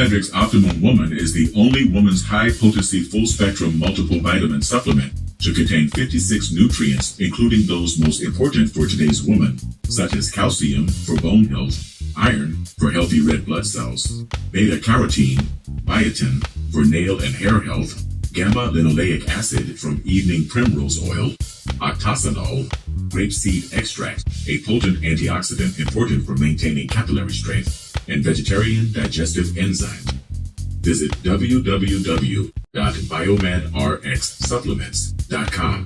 Biometrics Optimum Woman is the only woman's high-potency full-spectrum multiple vitamin supplement to contain 56 nutrients, including those most important for today's woman, such as calcium for bone health, iron for healthy red blood cells, beta-carotene, biotin for nail and hair health, gamma-linoleic acid from evening primrose oil, octasanol, grapeseed extract, a potent antioxidant important for maintaining capillary strength, and vegetarian digestive enzyme. Visit www.biomadrxsupplements.com.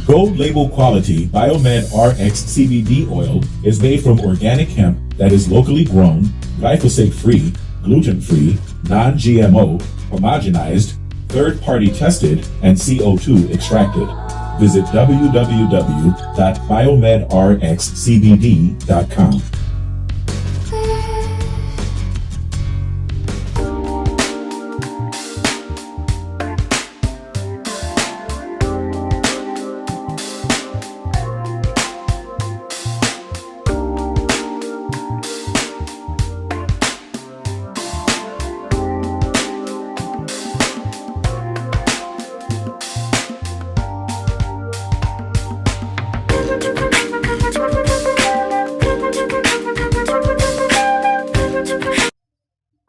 Gold label quality Biomed RX CBD oil is made from organic hemp that is locally grown, glyphosate-free, gluten-free, non-GMO, homogenized, third-party tested, and CO2 extracted. Visit www.biomedrxcbd.com.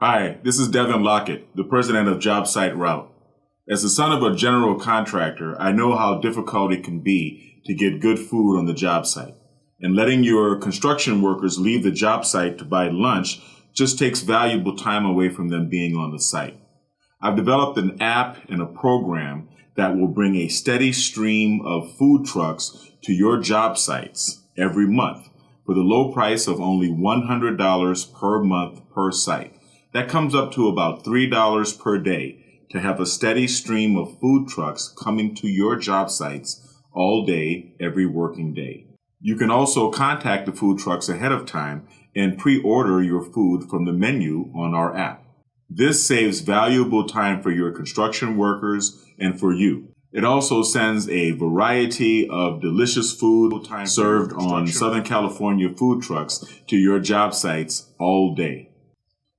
Hi, this is Devin Lockett, the president of JobSite Route. As the son of a general contractor, I know how difficult it can be to get good food on the job site. And letting your construction workers leave the job site to buy lunch just takes valuable time away from them being on the site. I've developed an app and a program that will bring a steady stream of food trucks to your job sites every month for the low price of only $100 per month per site. That comes up to about $3 per day to have a steady stream of food trucks coming to your job sites all day, every working day. You can also contact the food trucks ahead of time and pre-order your food from the menu on our app. This saves valuable time for your construction workers and for you. It also sends a variety of delicious food served on Southern California food trucks to your job sites all day.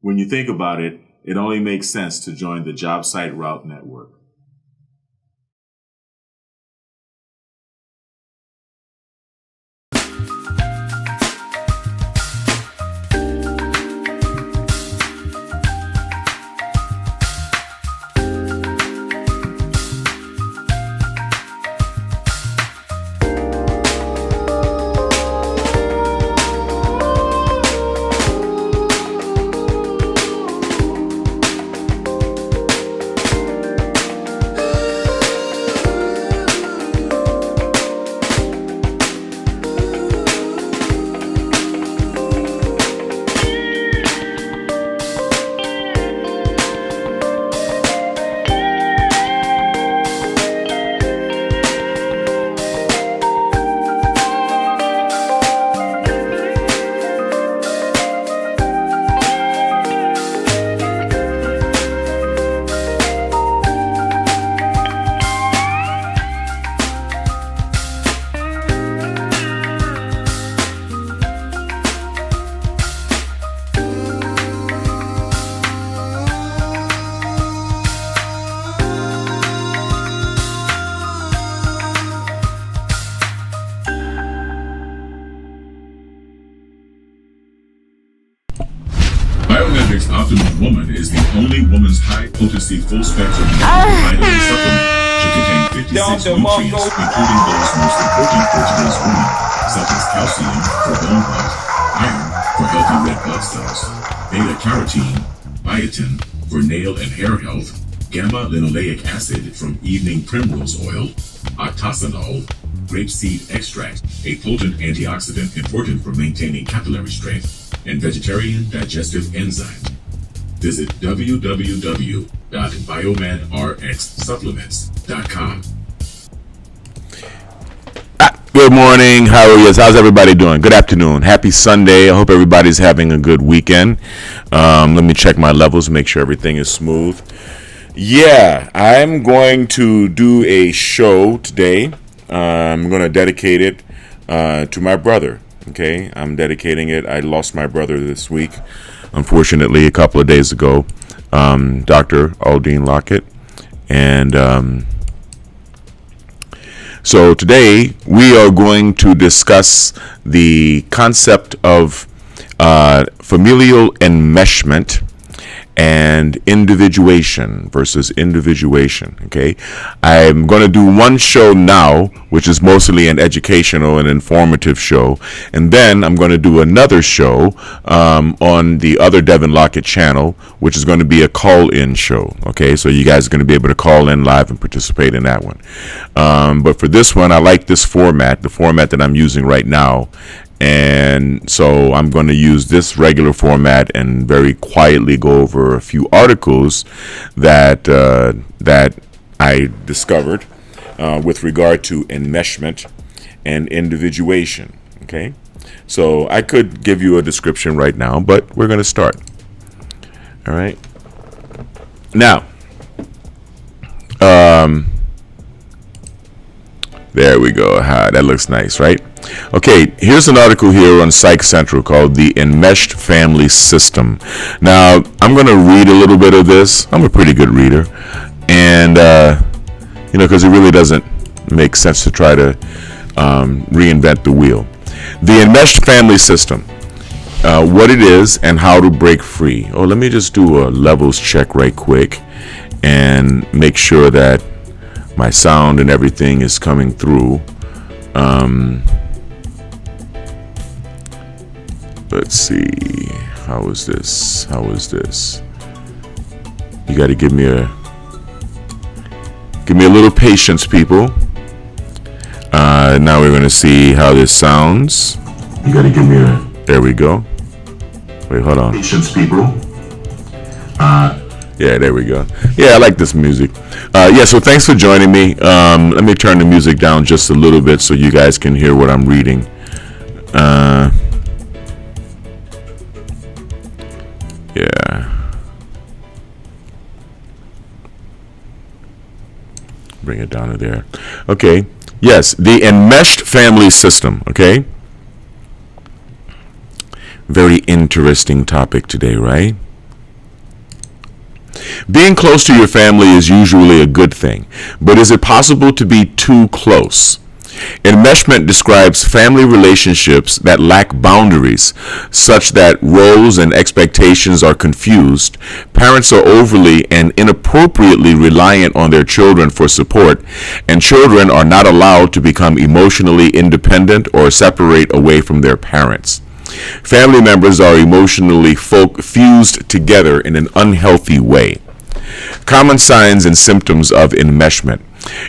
When you think about it, it only makes sense to join the JobSite Route Network. Biometrics Optimum Woman is the only woman's high-potency full-spectrum vitamin supplement to contain 56 nutrients, including those most important for today's woman, such as calcium for bone health, iron for healthy red blood cells, beta-carotene, biotin for nail and hair health, gamma-linoleic acid from evening primrose oil, octasanol, grapeseed extract, a potent antioxidant important for maintaining capillary strength, and vegetarian digestive enzyme. Visit www.biomanrxsupplements.com. Good morning. How are you? How's everybody doing? Good afternoon. Happy Sunday. I hope everybody's having a good weekend. Let me check my levels, make sure everything is smooth. Yeah, I'm going to do a show today. I'm going to dedicate it to my brother. Okay, I'm dedicating it. I lost my brother this week, unfortunately, a couple of days ago. Dr. Devin Lockett. And so today we are going to discuss the concept of familial enmeshment and individuation versus individuation. Okay, I'm going to do one show now, which is mostly an educational and informative show, and then I'm going to do another show on the other Devin Lockett channel, which is going to be a call-in show. Okay, so you guys are going to be able to call in live and participate in that one. But for this one, I like this format, the format that I'm using right now. And so I'm going to use this regular format and very quietly go over a few articles that I discovered with regard to enmeshment and individuation. Okay, so I could give you a description right now, but we're going to start. All right. Now, there we go. That looks nice, right? Okay, here's an article here on Psych Central called The Enmeshed Family System. Now, I'm going to read a little bit of this. I'm a pretty good reader. And, because it really doesn't make sense to try to reinvent the wheel. The Enmeshed Family System, what it is and how to break free. Oh, let me just do a levels check right quick and make sure that my sound and everything is coming through. Let's see. How is this? You got to give me a little patience, people. Now we're going to see how this sounds. You got to give me there we go. Wait, hold on. Patience, people. Yeah, there we go. Yeah, I like this music. So thanks for joining me. Let me turn the music down just a little bit so you guys can hear what I'm reading. Yeah. Bring it down to there. Okay. Yes, the enmeshed family system. Okay. Very interesting topic today, right? Being close to your family is usually a good thing, but is it possible to be too close? Enmeshment describes family relationships that lack boundaries, such that roles and expectations are confused, parents are overly and inappropriately reliant on their children for support, and children are not allowed to become emotionally independent or separate away from their parents. Family members are emotionally fused together in an unhealthy way. Common signs and symptoms of enmeshment.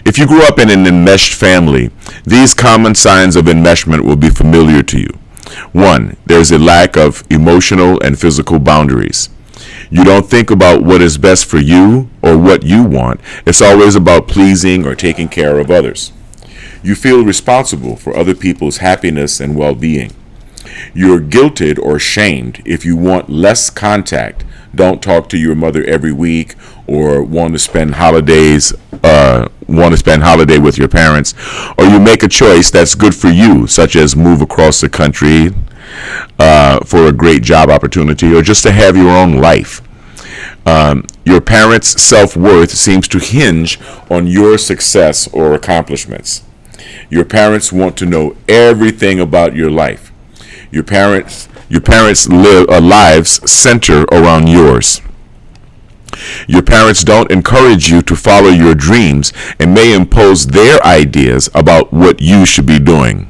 If you grew up in an enmeshed family, these common signs of enmeshment will be familiar to you. 1. There's a lack of emotional and physical boundaries. You don't think about what is best for you or what you want. It's always about pleasing or taking care of others. You feel responsible for other people's happiness and well-being. You're guilted or shamed if you want less contact, don't talk to your mother every week, or want to spend holiday with your parents, or you make a choice that's good for you, such as move across the country for a great job opportunity, or just to have your own life. Your parents' self-worth seems to hinge on your success or accomplishments. Your parents want to know everything about your life. Your parents' lives center around yours. Your parents don't encourage you to follow your dreams and may impose their ideas about what you should be doing.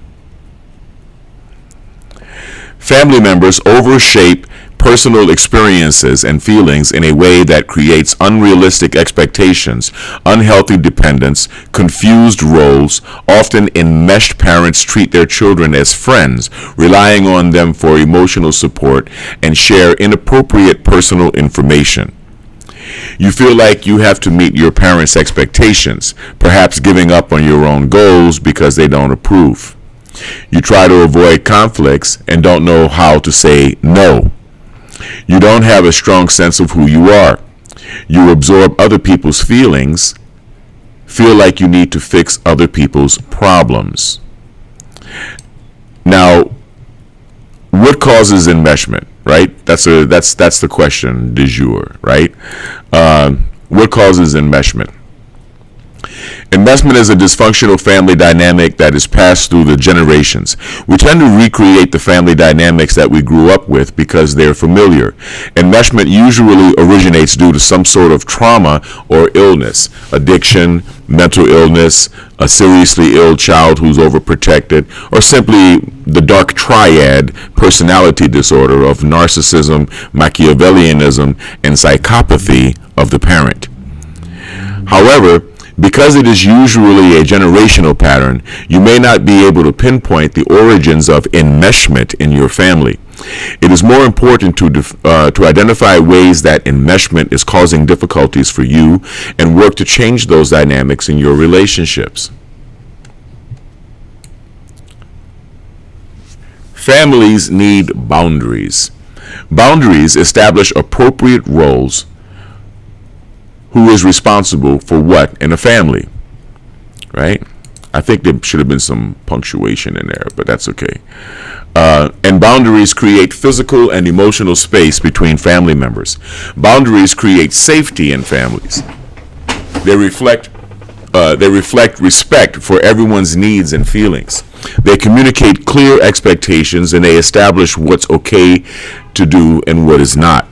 Family members overshape personal experiences and feelings in a way that creates unrealistic expectations, unhealthy dependence, confused roles. Often enmeshed parents treat their children as friends, relying on them for emotional support, and share inappropriate personal information. You feel like you have to meet your parents' expectations, perhaps giving up on your own goals because they don't approve. You try to avoid conflicts and don't know how to say no. You don't have a strong sense of who you are. You absorb other people's feelings, feel like you need to fix other people's problems. Now, what causes enmeshment, right? That's the question du jour, right? What causes enmeshment? Enmeshment is a dysfunctional family dynamic that is passed through the generations. We tend to recreate the family dynamics that we grew up with because they're familiar. Enmeshment usually originates due to some sort of trauma or illness, addiction, mental illness, a seriously ill child who's overprotected, or simply the dark triad personality disorder of narcissism, Machiavellianism, and psychopathy of the parent. However, because it is usually a generational pattern, you may not be able to pinpoint the origins of enmeshment in your family. It is more important to identify ways that enmeshment is causing difficulties for you and work to change those dynamics in your relationships. Families need boundaries. Boundaries establish appropriate roles. Who is responsible for what in a family, right? I think there should have been some punctuation in there, but that's okay. And boundaries create physical and emotional space between family members. Boundaries create safety in families. They reflect respect for everyone's needs and feelings. They communicate clear expectations, and they establish what's okay to do and what is not.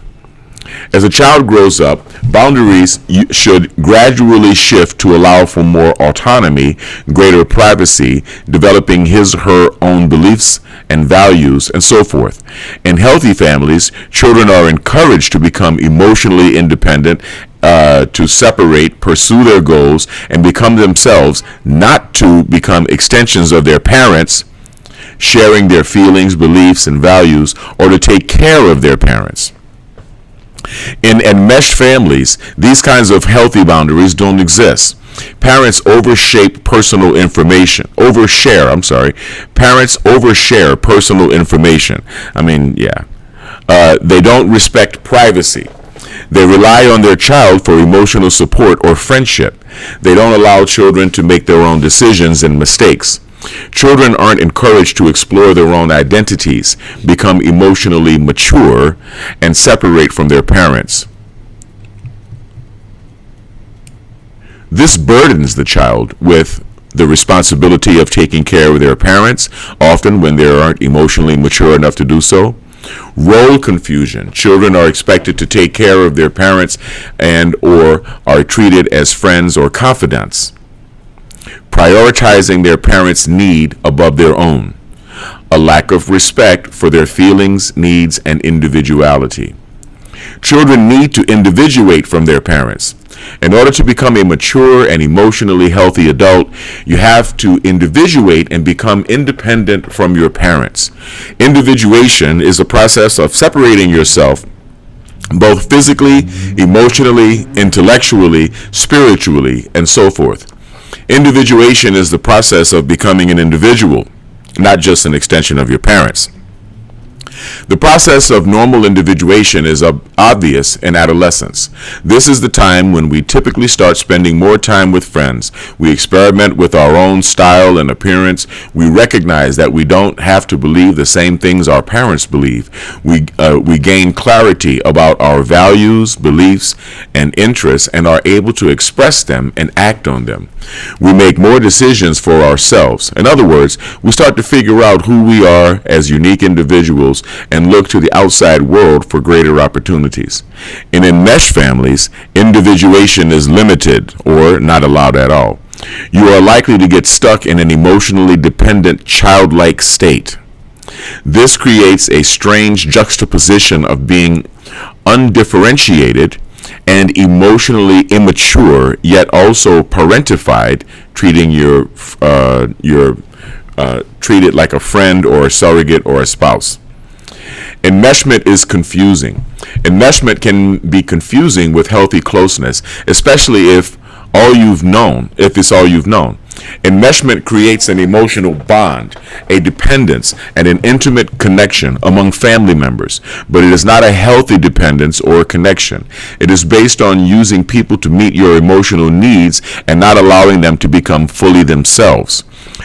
As a child grows up, boundaries should gradually shift to allow for more autonomy, greater privacy, developing his or her own beliefs and values, and so forth. In healthy families, children are encouraged to become emotionally independent, to separate, pursue their goals, and become themselves, not to become extensions of their parents, sharing their feelings, beliefs, and values, or to take care of their parents. In enmeshed families, these kinds of healthy boundaries don't exist. Parents overshare personal information. Parents overshare personal information. They don't respect privacy. They rely on their child for emotional support or friendship. They don't allow children to make their own decisions and mistakes. Children aren't encouraged to explore their own identities, become emotionally mature, and separate from their parents. This burdens the child with the responsibility of taking care of their parents, often when they aren't emotionally mature enough to do so. Role confusion. Children are expected to take care of their parents and or are treated as friends or confidants. Prioritizing their parents' need above their own. A lack of respect for their feelings, needs, and individuality. Children need to individuate from their parents. In order to become a mature and emotionally healthy adult, you have to individuate and become independent from your parents. Individuation is a process of separating yourself both physically, emotionally, intellectually, spiritually, and so forth. Individuation is the process of becoming an individual, not just an extension of your parents. The process of normal individuation is obvious in adolescence. This is the time when we typically start spending more time with friends. We experiment with our own style and appearance. We recognize that we don't have to believe the same things our parents believe. We gain clarity about our values, beliefs, and interests, and are able to express them and act on them. We make more decisions for ourselves. In other words, we start to figure out who we are as unique individuals and look to the outside world for greater opportunities. In enmeshed families, individuation is limited or not allowed at all. You are likely to get stuck in an emotionally dependent, childlike state. This creates a strange juxtaposition of being undifferentiated and emotionally immature, yet also parentified, treating treated like a friend or a surrogate or a spouse. Enmeshment is confusing. Enmeshment can be confusing with healthy closeness, especially if it's all you've known. Enmeshment creates an emotional bond, a dependence, and an intimate connection among family members, but it is not a healthy dependence or connection. It is based on using people to meet your emotional needs and not allowing them to become fully themselves.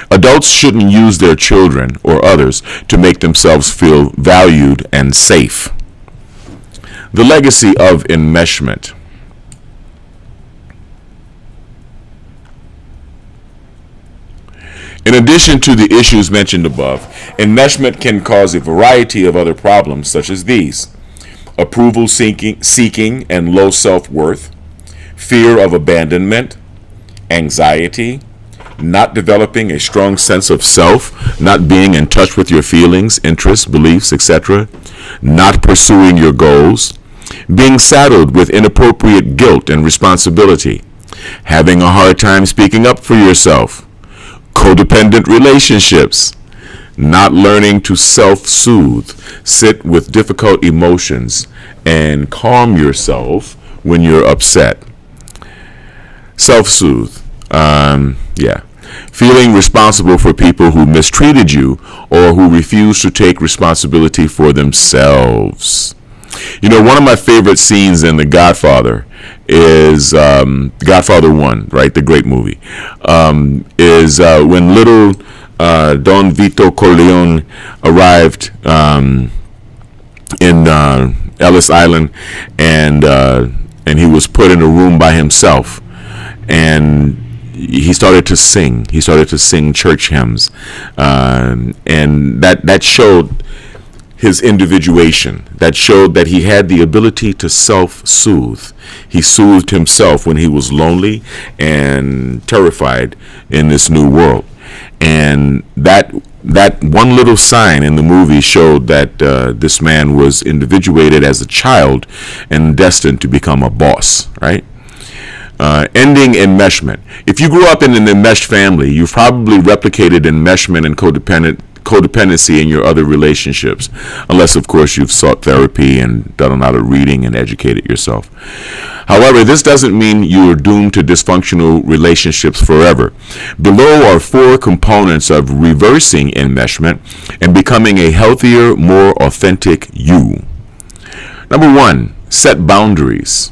Adults shouldn't use their children or others to make themselves feel valued and safe. The legacy of enmeshment. In addition to the issues mentioned above, enmeshment can cause a variety of other problems such as these: approval seeking and low self-worth, fear of abandonment, anxiety, not developing a strong sense of self, not being in touch with your feelings, interests, beliefs, etc., not pursuing your goals, being saddled with inappropriate guilt and responsibility, having a hard time speaking up for yourself, codependent relationships, not learning to self-soothe, sit with difficult emotions, and calm yourself when you're upset. Self-soothe. Feeling responsible for people who mistreated you or who refuse to take responsibility for themselves. You know, one of my favorite scenes in The Godfather is Godfather 1, right? The great movie. Is when little Don Vito Corleone arrived in Ellis Island, and he was put in a room by himself, and he started to sing. He started to sing church hymns, and that showed his individuation. That showed that he had the ability to self-soothe. He soothed himself when he was lonely and terrified in this new world. And that one little sign in the movie showed that this man was individuated as a child and destined to become a boss, right? Ending enmeshment. If you grew up in an enmeshed family, you've probably replicated enmeshment and codependency in your other relationships, unless of course you've sought therapy and done a lot of reading and educated yourself. However, this doesn't mean you are doomed to dysfunctional relationships forever. Below are 4 components of reversing enmeshment and becoming a healthier, more authentic you. Number 1, set boundaries.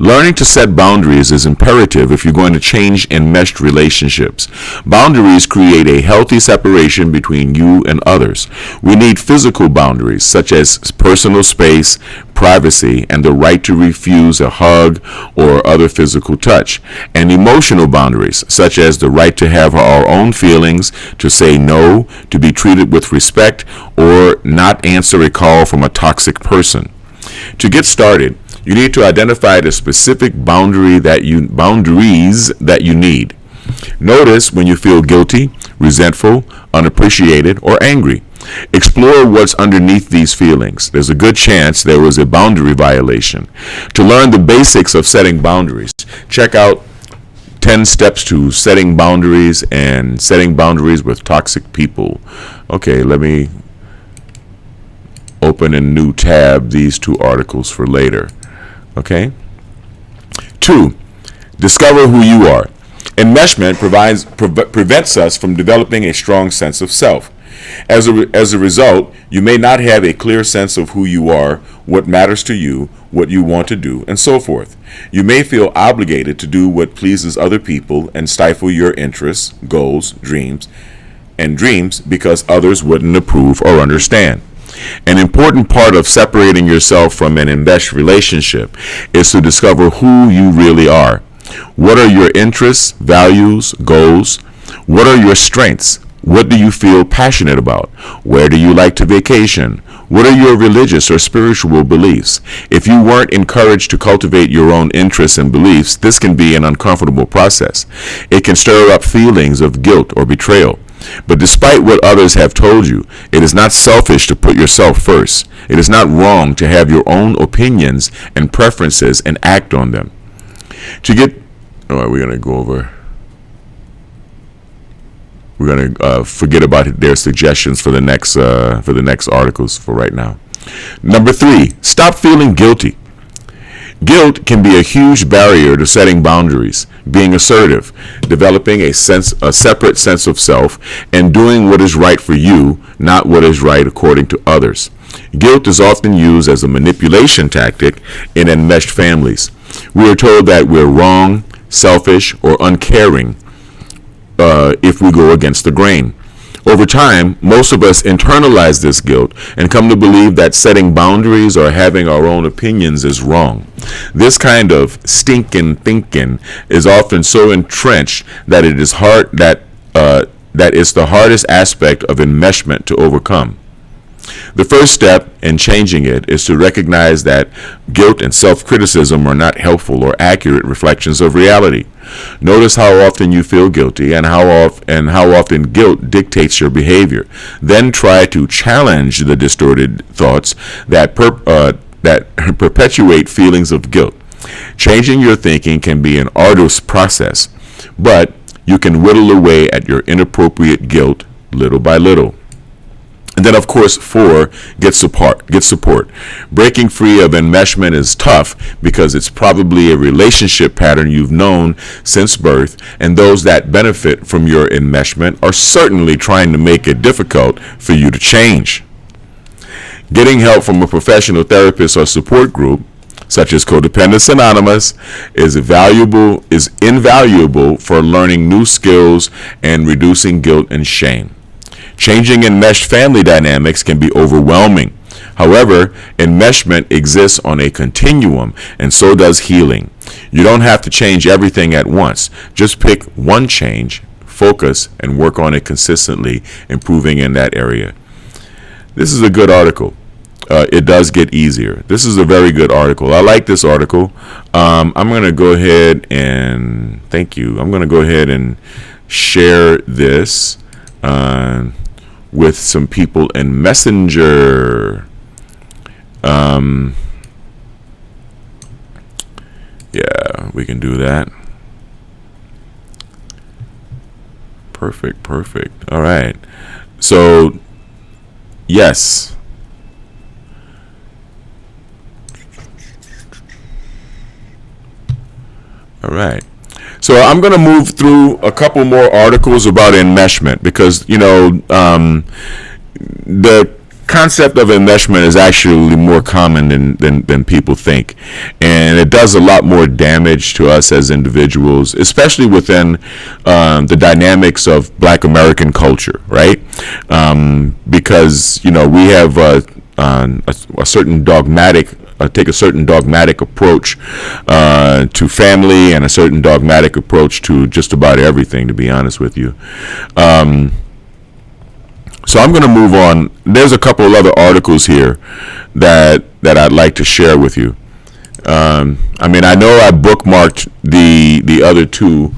Learning to set boundaries is imperative if you're going to change enmeshed relationships. Boundaries create a healthy separation between you and others. We need physical boundaries, such as personal space, privacy, and the right to refuse a hug or other physical touch, and emotional boundaries, such as the right to have our own feelings, to say no, to be treated with respect, or not answer a call from a toxic person. To get started, you need to identify the specific boundaries that you need. Notice when you feel guilty, resentful, unappreciated, or angry. Explore what's underneath these feelings. There's a good chance there was a boundary violation. To learn the basics of setting boundaries, check out 10 steps to setting boundaries and setting boundaries with toxic people. Okay, let me open a new tab, these 2 articles for later. Okay. 2, discover who you are. Enmeshment prevents us from developing a strong sense of self. As a result, you may not have a clear sense of who you are, what matters to you, what you want to do, and so forth. You may feel obligated to do what pleases other people and stifle your interests, goals, dreams because others wouldn't approve or understand. An important part of separating yourself from an enmeshed relationship is to discover who you really are. What are your interests, values, goals? What are your strengths? What do you feel passionate about? Where do you like to vacation? What are your religious or spiritual beliefs? If you weren't encouraged to cultivate your own interests and beliefs, this can be an uncomfortable process. It can stir up feelings of guilt or betrayal. But despite what others have told you, it is not selfish to put yourself first. It is not wrong to have your own opinions and preferences and act on them. To get, we're going to go over. We're going to forget about their suggestions for the next articles for right now. Number 3, stop feeling guilty. Guilt can be a huge barrier to setting boundaries, being assertive, developing a separate sense of self, and doing what is right for you, not what is right according to others. Guilt is often used as a manipulation tactic in enmeshed families. We are told that we're wrong, selfish, or uncaring if we go against the grain. Over time, most of us internalize this guilt and come to believe that setting boundaries or having our own opinions is wrong. This kind of stinking thinking is often so entrenched that it is hard that it's the hardest aspect of enmeshment to overcome. The first step in changing it is to recognize that guilt and self-criticism are not helpful or accurate reflections of reality. Notice how often you feel guilty and how often guilt dictates your behavior. Then try to challenge the distorted thoughts that perpetuate feelings of guilt. Changing your thinking can be an arduous process, but you can whittle away at your inappropriate guilt little by little. And then, of course, 4, get support. Breaking free of enmeshment is tough because it's probably a relationship pattern you've known since birth, and those that benefit from your enmeshment are certainly trying to make it difficult for you to change. Getting help from a professional therapist or support group, such as Codependence Anonymous, is invaluable for learning new skills and reducing guilt and shame. Changing enmeshed family dynamics can be overwhelming. However, enmeshment exists on a continuum, and so does healing. You don't have to change everything at once. Just pick one change, focus, and work on it consistently, improving in that area. This is a good article. It does get easier. This is a very good article. I like this article. I'm going to go ahead and thank you. I'm going to go ahead and share this with some people in Messenger. Yeah, we can do that. Perfect. All right. So, yes. All right. So I'm going to move through a couple more articles about enmeshment because, the concept of enmeshment is actually more common than people think. And it does a lot more damage to us as individuals, especially within the dynamics of Black American culture, right? Because, we have a certain take a certain dogmatic approach to family and a certain dogmatic approach to just about everything, to be honest with you. So I'm going to move on. There's a couple of other articles here that I'd like to share with you. I know I bookmarked the other two,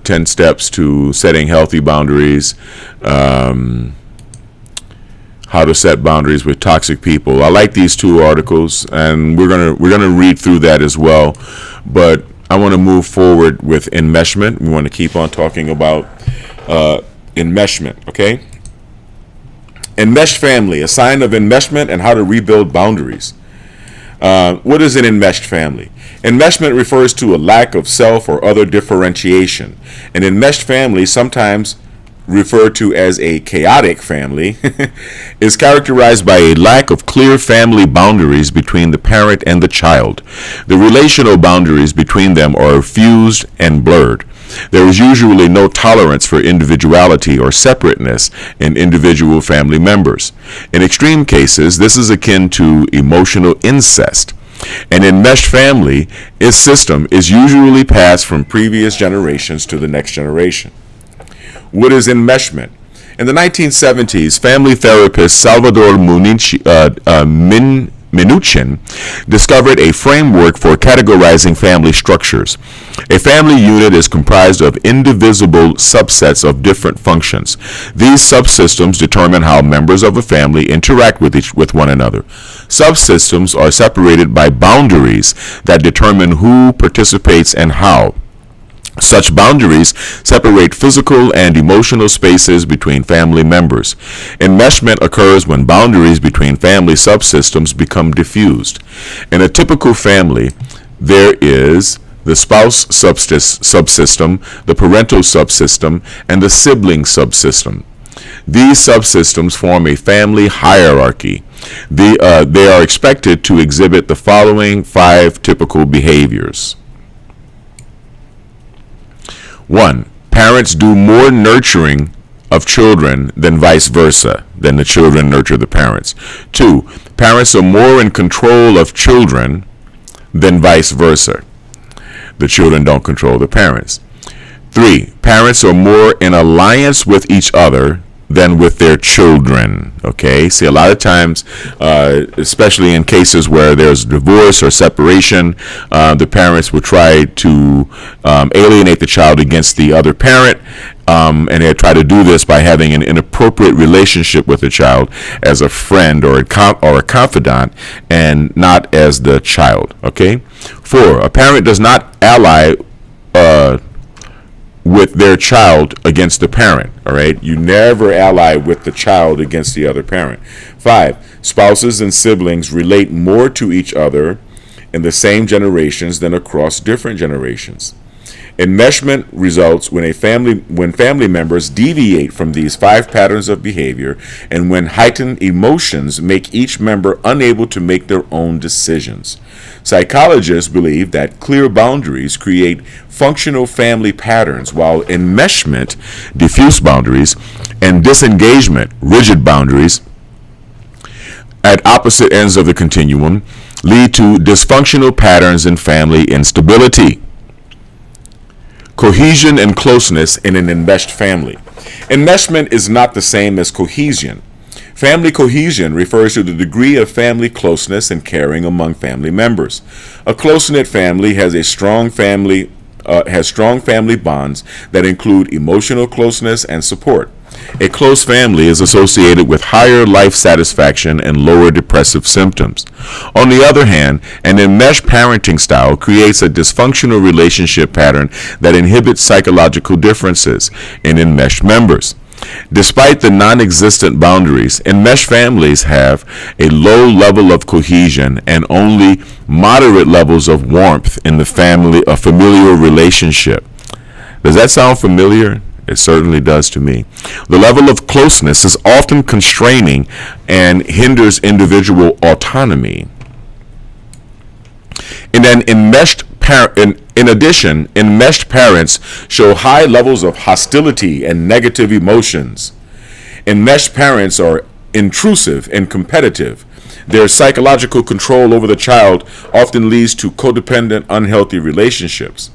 10 steps to setting healthy boundaries, how to set boundaries with toxic people. I like these two articles, and we're gonna read through that as well. But I want to move forward with enmeshment. We want to keep on talking about enmeshment. Okay. Enmeshed family, a sign of enmeshment and how to rebuild boundaries. What is an enmeshed family? Enmeshment refers to a lack of self or other differentiation. An enmeshed family, sometimes referred to as a chaotic family, is characterized by a lack of clear family boundaries between the parent and the child. The relational boundaries between them are fused and blurred. There is usually no tolerance for individuality or separateness in individual family members. In extreme cases, this is akin to emotional incest. An enmeshed family system is usually passed from previous generations to the next generation. What is enmeshment? In the 1970s, family therapist Salvador Minuchin discovered a framework for categorizing family structures. A family unit is comprised of indivisible subsets of different functions. These subsystems determine how members of a family interact with one another. Subsystems are separated by boundaries that determine who participates and how. Such boundaries separate physical and emotional spaces between family members. Enmeshment occurs when boundaries between family subsystems become diffused. In a typical family, there is the spouse subsystem, the parental subsystem, and the sibling subsystem. These subsystems form a family hierarchy. They are expected to exhibit the following 5 typical behaviors. 1. Parents do more nurturing of children than vice versa, than the children nurture the parents. 2. Parents are more in control of children than vice versa. The children don't control the parents. 3. Parents are more in alliance with each other than with their children. Okay, see, a lot of times, especially in cases where there's divorce or separation, the parents will try to alienate the child against the other parent, and they try to do this by having an inappropriate relationship with the child as a friend or a confidant, and not as the child. Okay. 4. A parent does not ally with their child against the parent. All right, you never ally with the child against the other parent. 5. Spouses and siblings relate more to each other in the same generations than across different generations. Enmeshment results when family members deviate from these 5 patterns of behavior, and when heightened emotions make each member unable to make their own decisions. Psychologists believe that clear boundaries create functional family patterns, while enmeshment, diffuse boundaries, and disengagement, rigid boundaries, at opposite ends of the continuum, lead to dysfunctional patterns in family instability. Cohesion and closeness in an enmeshed family. Enmeshment is not the same as cohesion. Family cohesion refers to the degree of family closeness and caring among family members. A close-knit family has strong family bonds that include emotional closeness and support. A close family is associated with higher life satisfaction and lower depressive symptoms. On the other hand, an enmeshed parenting style creates a dysfunctional relationship pattern that inhibits psychological differences in enmeshed members. Despite the non-existent boundaries, enmeshed families have a low level of cohesion and only moderate levels of warmth in the familial relationship. Does that sound familiar? It certainly does to me. The level of closeness is often constraining and hinders individual autonomy. In addition, enmeshed parents show high levels of hostility and negative emotions. Enmeshed parents are intrusive and competitive. Their psychological control over the child often leads to codependent, unhealthy relationships.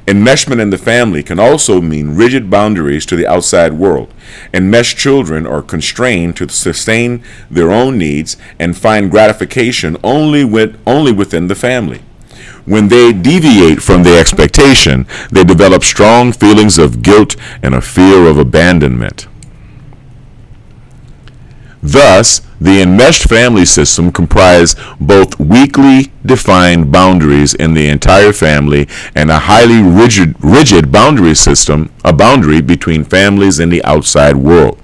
Enmeshment in the family can also mean rigid boundaries to the outside world. Enmeshed children are constrained to sustain their own needs and find gratification only within the family. When they deviate from the expectation, they develop strong feelings of guilt and a fear of abandonment. Thus, the enmeshed family system comprises both weakly defined boundaries in the entire family and a highly rigid boundary system, a boundary between families and the outside world.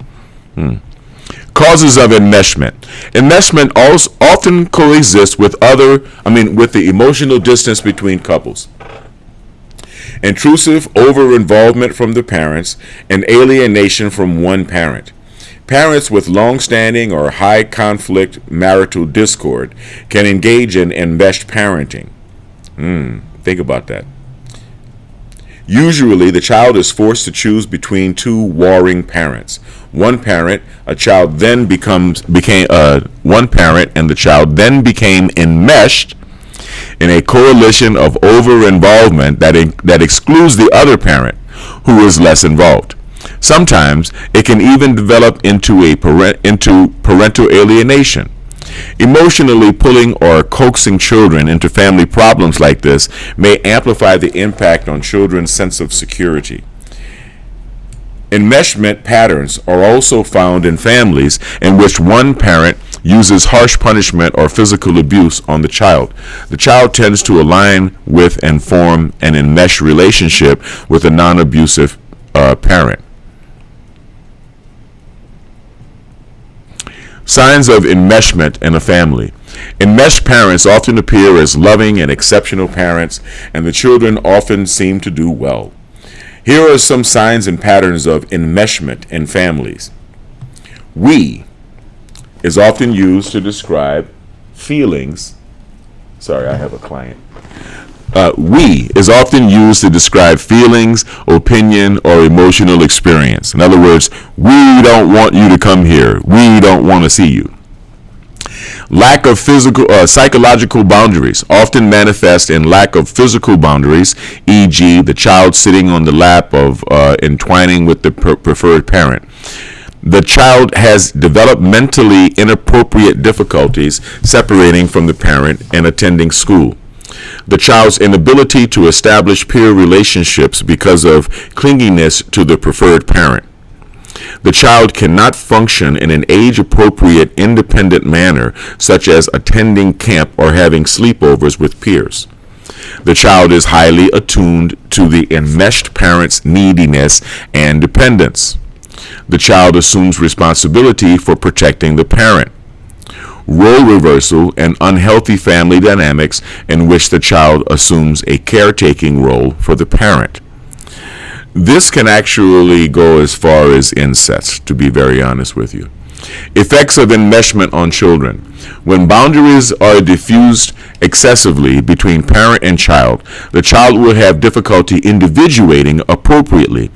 Causes of enmeshment. Enmeshment also often coexists with the emotional distance between couples. Intrusive over-involvement from the parents and alienation from one parent. Parents with long-standing or high-conflict marital discord can engage in enmeshed parenting. Think about that. Usually, the child is forced to choose between 2 warring parents. One parent and the child then became enmeshed in a coalition of over-involvement that excludes the other parent, who is less involved. Sometimes it can even develop into parental alienation. Emotionally pulling or coaxing children into family problems like this may amplify the impact on children's sense of security. Enmeshment patterns are also found in families in which one parent uses harsh punishment or physical abuse on the child. The child tends to align with and form an enmeshed relationship with a non-abusive parent. Signs of enmeshment in a family. Enmeshed parents often appear as loving and exceptional parents, and the children often seem to do well. Here are some signs and patterns of enmeshment in families. We is often used to describe feelings. Sorry, I have a client. We is often used to describe feelings, opinion, or emotional experience. In other words, we don't want you to come here. We don't want to see you. Lack of psychological boundaries often manifest in lack of physical boundaries, e.g., the child sitting on the lap of entwining with the preferred parent. The child has developmentally inappropriate difficulties separating from the parent and attending school. The child's inability to establish peer relationships because of clinginess to the preferred parent. The child cannot function in an age-appropriate, independent manner, such as attending camp or having sleepovers with peers. The child is highly attuned to the enmeshed parent's neediness and dependence. The child assumes responsibility for protecting the parent. Role reversal and unhealthy family dynamics in which the child assumes a caretaking role for the parent. This can actually go as far as incest, to be very honest with you. Effects of enmeshment on children. When boundaries are diffused excessively between parent and child, the child will have difficulty individuating appropriately.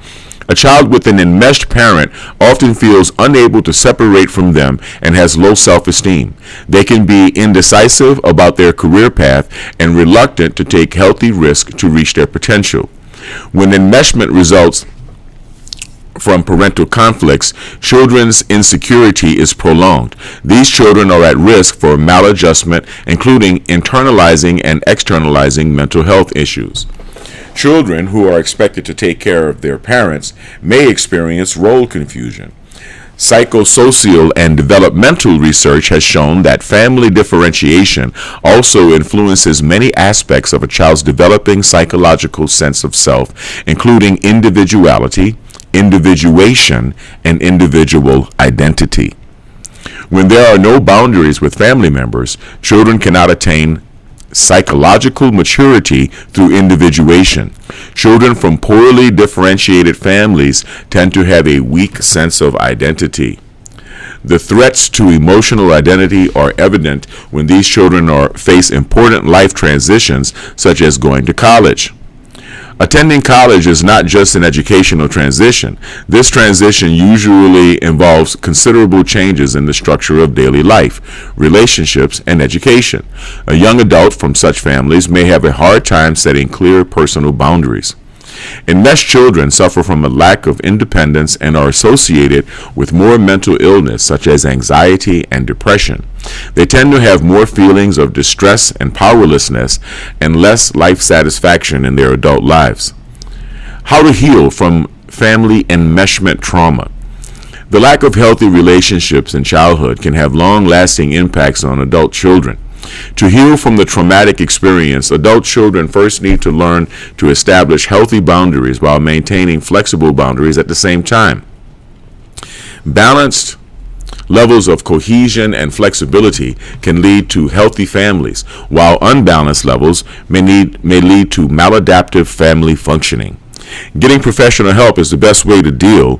A child with an enmeshed parent often feels unable to separate from them and has low self-esteem. They can be indecisive about their career path and reluctant to take healthy risks to reach their potential. When enmeshment results from parental conflicts, children's insecurity is prolonged. These children are at risk for maladjustment, including internalizing and externalizing mental health issues. Children who are expected to take care of their parents may experience role confusion. Psychosocial and developmental research has shown that family differentiation also influences many aspects of a child's developing psychological sense of self, including individuality, individuation, and individual identity. When there are no boundaries with family members, children cannot attain psychological maturity through individuation. Children from poorly differentiated families tend to have a weak sense of identity. The threats to emotional identity are evident when these children face important life transitions, such as going to college. Attending college is not just an educational transition. This transition usually involves considerable changes in the structure of daily life, relationships, and education. A young adult from such families may have a hard time setting clear personal boundaries. Enmeshed children suffer from a lack of independence and are associated with more mental illness, such as anxiety and depression. They tend to have more feelings of distress and powerlessness and less life satisfaction in their adult lives. How to heal from family enmeshment trauma. The lack of healthy relationships in childhood can have long-lasting impacts on adult children. To heal from the traumatic experience, adult children first need to learn to establish healthy boundaries while maintaining flexible boundaries at the same time. Balanced levels of cohesion and flexibility can lead to healthy families, while unbalanced levels may lead to maladaptive family functioning. Getting professional help is the best way to deal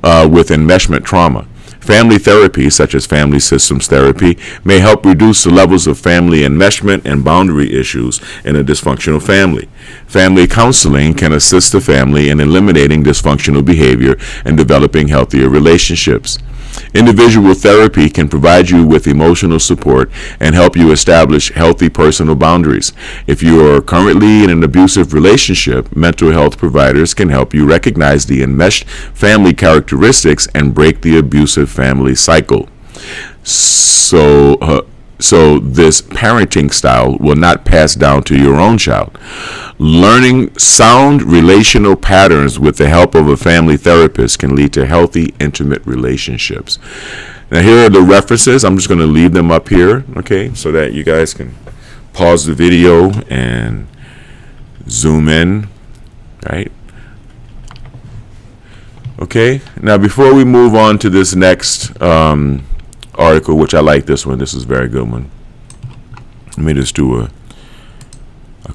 with enmeshment trauma. Family therapy, such as family systems therapy, may help reduce the levels of family enmeshment and boundary issues in a dysfunctional family. Family counseling can assist the family in eliminating dysfunctional behavior and developing healthier relationships. Individual therapy can provide you with emotional support and help you establish healthy personal boundaries. If you are currently in an abusive relationship, mental health providers can help you recognize the enmeshed family characteristics and break the abusive family cycle. So, so this parenting style will not pass down to your own child. Learning sound relational patterns with the help of a family therapist can lead to healthy, intimate relationships. Now, here are the references. I'm just going to leave them up here, okay, so that you guys can pause the video and zoom in, right? Okay, now before we move on to this next article, which I like this one. This is a very good one. Let me just do a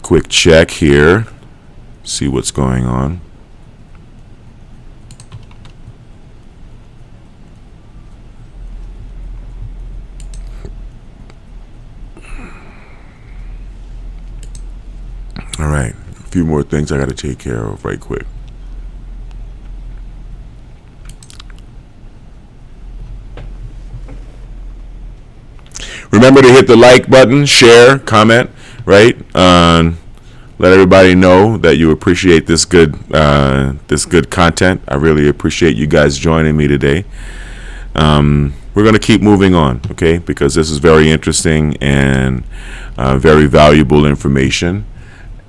quick check here, see what's going on. All right, a few more things I got to take care of right quick. Remember to hit the like button, share, comment, right? Let everybody know that you appreciate this good content. I really appreciate you guys joining me today. We're going to keep moving on, okay? Because this is very interesting and very valuable information.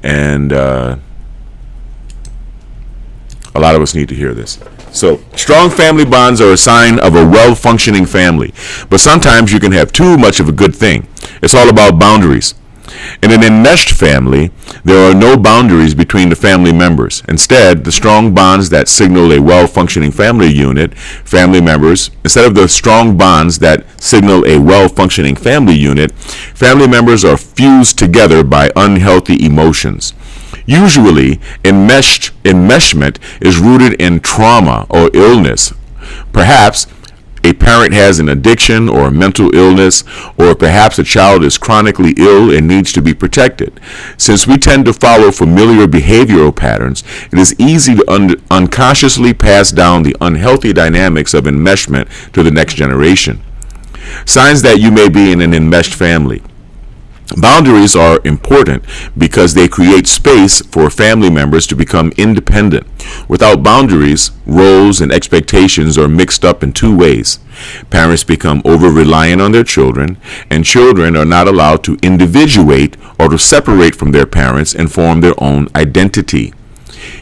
And a lot of us need to hear this. So, strong family bonds are a sign of a well-functioning family. But sometimes you can have too much of a good thing. It's all about boundaries. In an enmeshed family, there are no boundaries between the family members. Instead, the strong bonds that signal a well-functioning family unit, instead of the strong bonds that signal a well-functioning family unit, family members are fused together by unhealthy emotions. Usually, enmeshment is rooted in trauma or illness. Perhaps a parent has an addiction or a mental illness, or perhaps a child is chronically ill and needs to be protected. Since we tend to follow familiar behavioral patterns, it is easy to unconsciously pass down the unhealthy dynamics of enmeshment to the next generation. Signs that you may be in an enmeshed family. Boundaries are important because they create space for family members to become independent. Without boundaries, roles and expectations are mixed up in two ways. Parents become over-reliant on their children, and children are not allowed to individuate or to separate from their parents and form their own identity.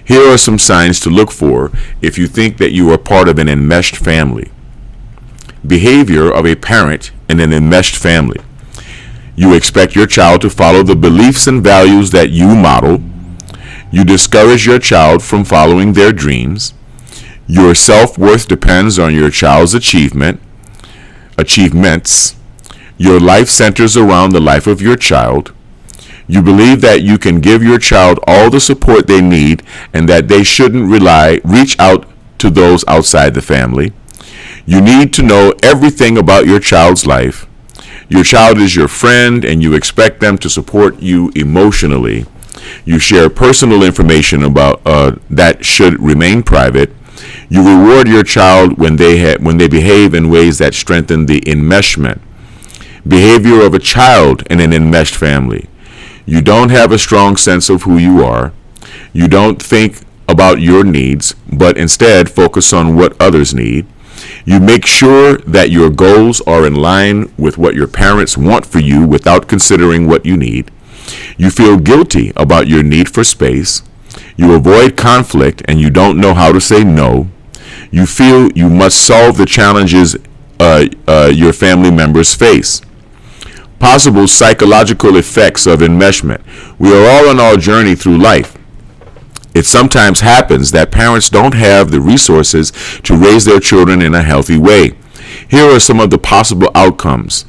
Here are some signs to look for if you think that you are part of an enmeshed family. Behavior of a parent in an enmeshed family. You expect your child to follow the beliefs and values that you model. You discourage your child from following their dreams. Your self-worth depends on your child's achievements. Your life centers around the life of your child. You believe that you can give your child all the support they need and that they shouldn't reach out to those outside the family. You need to know everything about your child's life. Your child is your friend and you expect them to support you emotionally. You share personal information about that should remain private. You reward your child when they behave in ways that strengthen the enmeshment. Behavior of a child in an enmeshed family. You don't have a strong sense of who you are. You don't think about your needs, but instead focus on what others need. You make sure that your goals are in line with what your parents want for you without considering what you need. You feel guilty about your need for space. You avoid conflict and you don't know how to say no. You feel you must solve the challenges your family members face. Possible psychological effects of enmeshment. We are all on our journey through life. It sometimes happens that parents don't have the resources to raise their children in a healthy way. Here are some of the possible outcomes.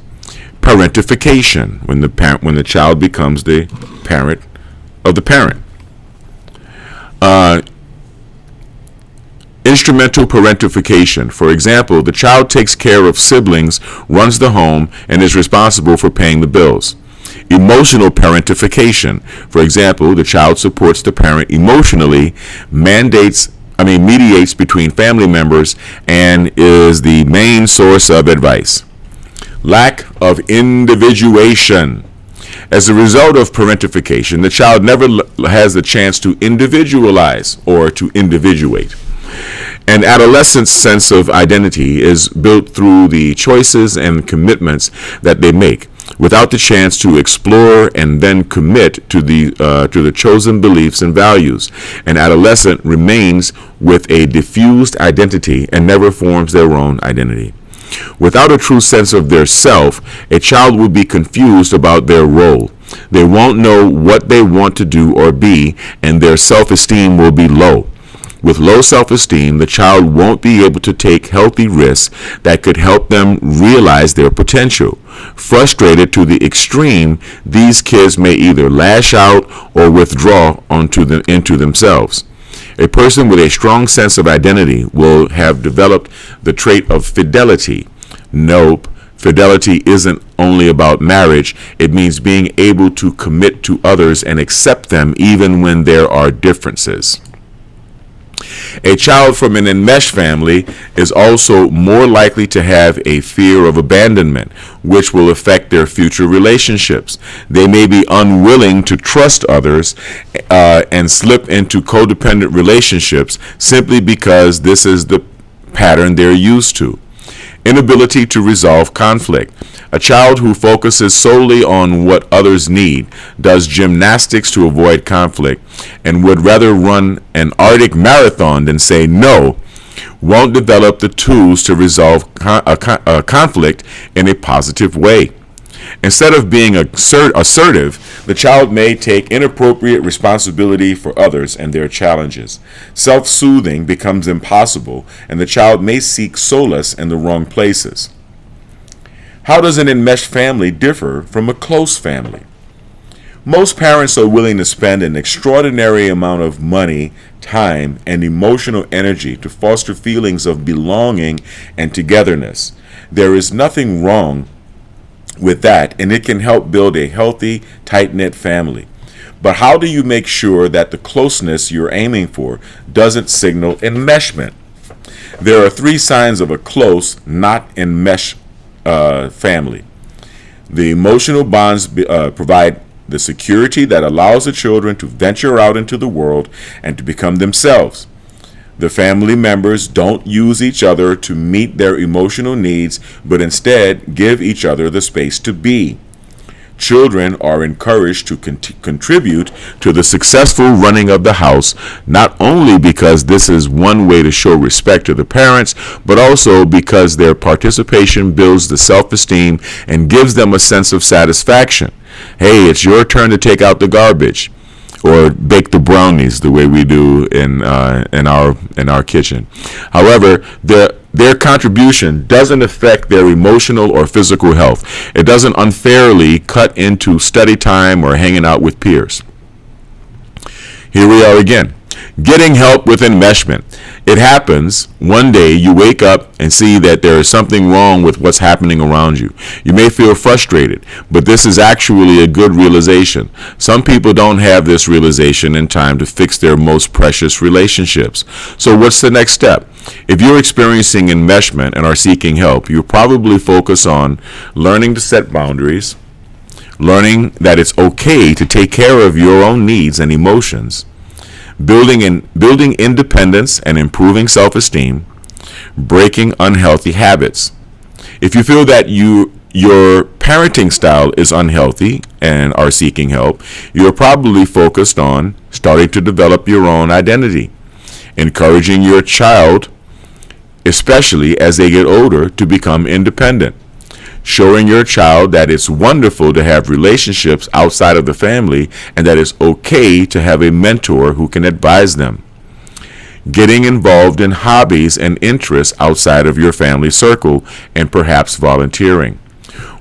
Parentification, when the child becomes the parent of the parent. Instrumental parentification. For example, the child takes care of siblings, runs the home, and is responsible for paying the bills. Emotional parentification. For example, the child supports the parent emotionally, mediates between family members, and is the main source of advice. Lack of individuation. As a result of parentification, the child never has the chance to individualize or to individuate. An adolescent's sense of identity is built through the choices and commitments that they make. without the chance to explore and then commit to the chosen beliefs and values. An adolescent remains with a diffused identity and never forms their own identity. Without a true sense of their self, a child will be confused about their role. They won't know what they want to do or be, and their self-esteem will be low. With low self-esteem, the child won't be able to take healthy risks that could help them realize their potential. Frustrated to the extreme, these kids may either lash out or withdraw into themselves. A person with a strong sense of identity will have developed the trait of fidelity. Nope, fidelity isn't only about marriage. It means being able to commit to others and accept them even when there are differences. A child from an enmeshed family is also more likely to have a fear of abandonment, which will affect their future relationships. They may be unwilling to trust others and slip into codependent relationships simply because this is the pattern they're used to. Inability to resolve conflict. A child who focuses solely on what others need, does gymnastics to avoid conflict, and would rather run an Arctic marathon than say no, won't develop the tools to resolve a conflict in a positive way. Instead of being assertive, the child may take inappropriate responsibility for others and their challenges. Self-soothing becomes impossible, and the child may seek solace in the wrong places. How does an enmeshed family differ from a close family? Most parents are willing to spend an extraordinary amount of money, time, and emotional energy to foster feelings of belonging and togetherness. There is nothing wrong with that, and it can help build a healthy, tight-knit family. But how do you make sure that the closeness you're aiming for doesn't signal enmeshment? There are 3 signs of a close, not enmeshed family. The emotional bonds provide the security that allows the children to venture out into the world and to become themselves. The family members don't use each other to meet their emotional needs, but instead give each other the space to be. Children are encouraged to contribute to the successful running of the house, not only because this is one way to show respect to the parents, but also because their participation builds the self-esteem and gives them a sense of satisfaction. Hey, it's your turn to take out the garbage, or bake the brownies the way we do in our kitchen. However, their contribution doesn't affect their emotional or physical health. It doesn't unfairly cut into study time or hanging out with peers. Here we are again. Getting help with enmeshment. It happens one day you wake up and see that there is something wrong with what's happening around you. You may feel frustrated, but this is actually a good realization. Some people don't have this realization in time to fix their most precious relationships. So what's the next step? If you're experiencing enmeshment and are seeking help, you probably focus on learning to set boundaries, learning that it's okay to take care of your own needs and emotions, building independence and improving self-esteem, breaking unhealthy habits. If you feel that your parenting style is unhealthy and are seeking help, you're probably focused on starting to develop your own identity, encouraging your child, especially as they get older, to become independent, showing your child that it's wonderful to have relationships outside of the family and that it's okay to have a mentor who can advise them, getting involved in hobbies and interests outside of your family circle, and perhaps volunteering.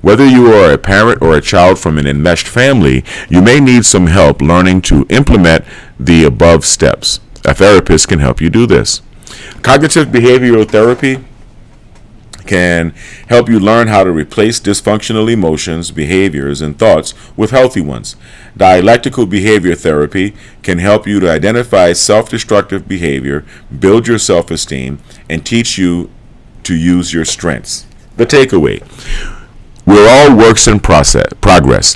Whether you are a parent or a child from an enmeshed family, you may need some help learning to implement the above steps. A therapist can help you do this. Cognitive behavioral therapy can help you learn how to replace dysfunctional emotions, behaviors, and thoughts with healthy ones. Dialectical behavior therapy can help you to identify self-destructive behavior, build your self-esteem, and teach you to use your strengths. The takeaway: we're all works in progress.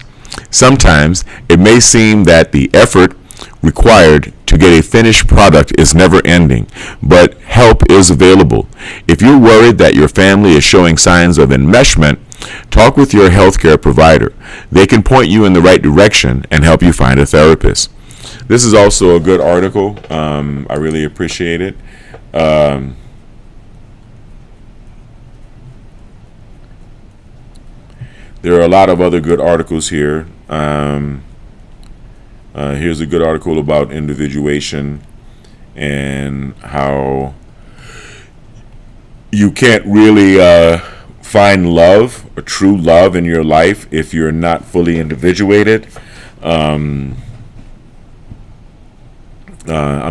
Sometimes it may seem that the effort required to get a finished product is never ending, but help is available. If you're worried that your family is showing signs of enmeshment, Talk with your healthcare provider. They can point you in the right direction and help you find a therapist. This is also a good article. I really appreciate it. There are a lot of other good articles here. Here's a good article about individuation and how you can't really find love, or true love in your life, if you're not fully individuated. I'm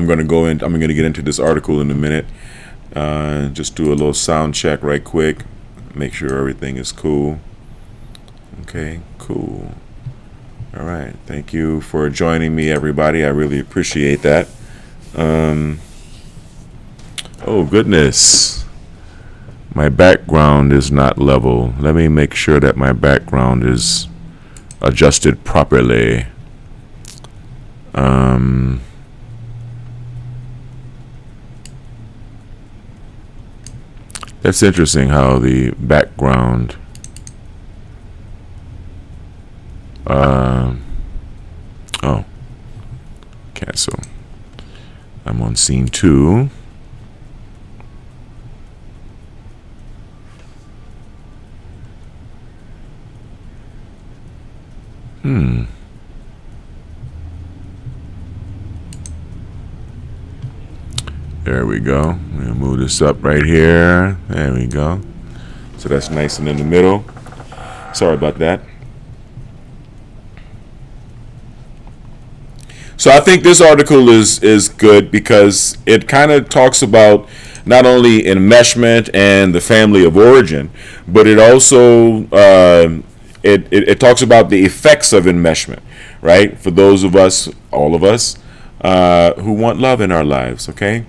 going to get into this article in a minute. Just do a little sound check right quick. Make sure everything is cool. Okay, cool. All right. Thank you for joining me, everybody. I really appreciate that. Oh, goodness. My background is not level. Let me make sure that my background is adjusted properly. That's interesting how the background cancel. I'm on scene 2. There we go. We'll move this up right here. There we go. So that's nice and in the middle. Sorry about that. So I think this article is good because it kind of talks about not only enmeshment and the family of origin, but it also it talks about the effects of enmeshment, right? For those of us, all of us, who want love in our lives, okay?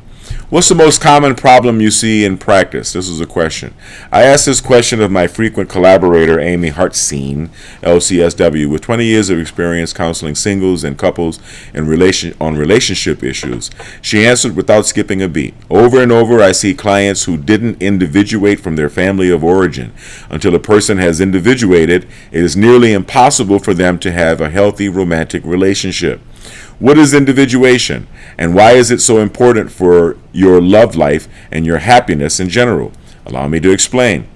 What's the most common problem you see in practice? This is a question. I asked this question of my frequent collaborator, Amy Hartzine, LCSW, with 20 years of experience counseling singles and couples on relationship issues. She answered without skipping a beat. Over and over, I see clients who didn't individuate from their family of origin. Until a person has individuated, it is nearly impossible for them to have a healthy romantic relationship. What is individuation, and why is it so important for your love life and your happiness in general? Allow me to explain.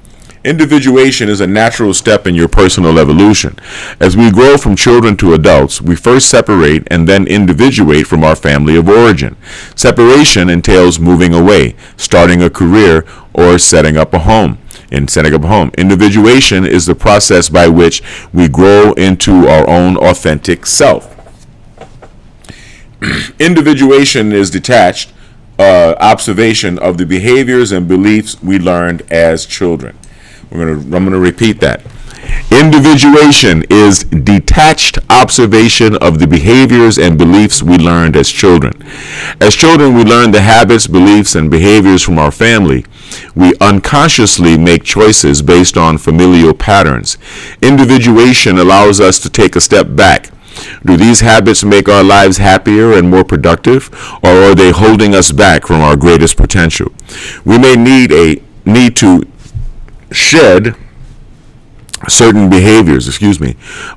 Individuation is a natural step in your personal evolution. As we grow from children to adults, we first separate and then individuate from our family of origin. Separation entails moving away, starting a career, or setting up a home. Individuation is the process by which we grow into our own authentic self. Individuation is detached observation of the behaviors and beliefs we learned as children. I'm going to repeat that. Individuation is detached observation of the behaviors and beliefs we learned as children. As children, we learn the habits, beliefs, and behaviors from our family. We unconsciously make choices based on familial patterns. Individuation allows us to take a step back. Do these habits make our lives happier and more productive, or are they holding us back from our greatest potential? We may need to shed certain behaviors,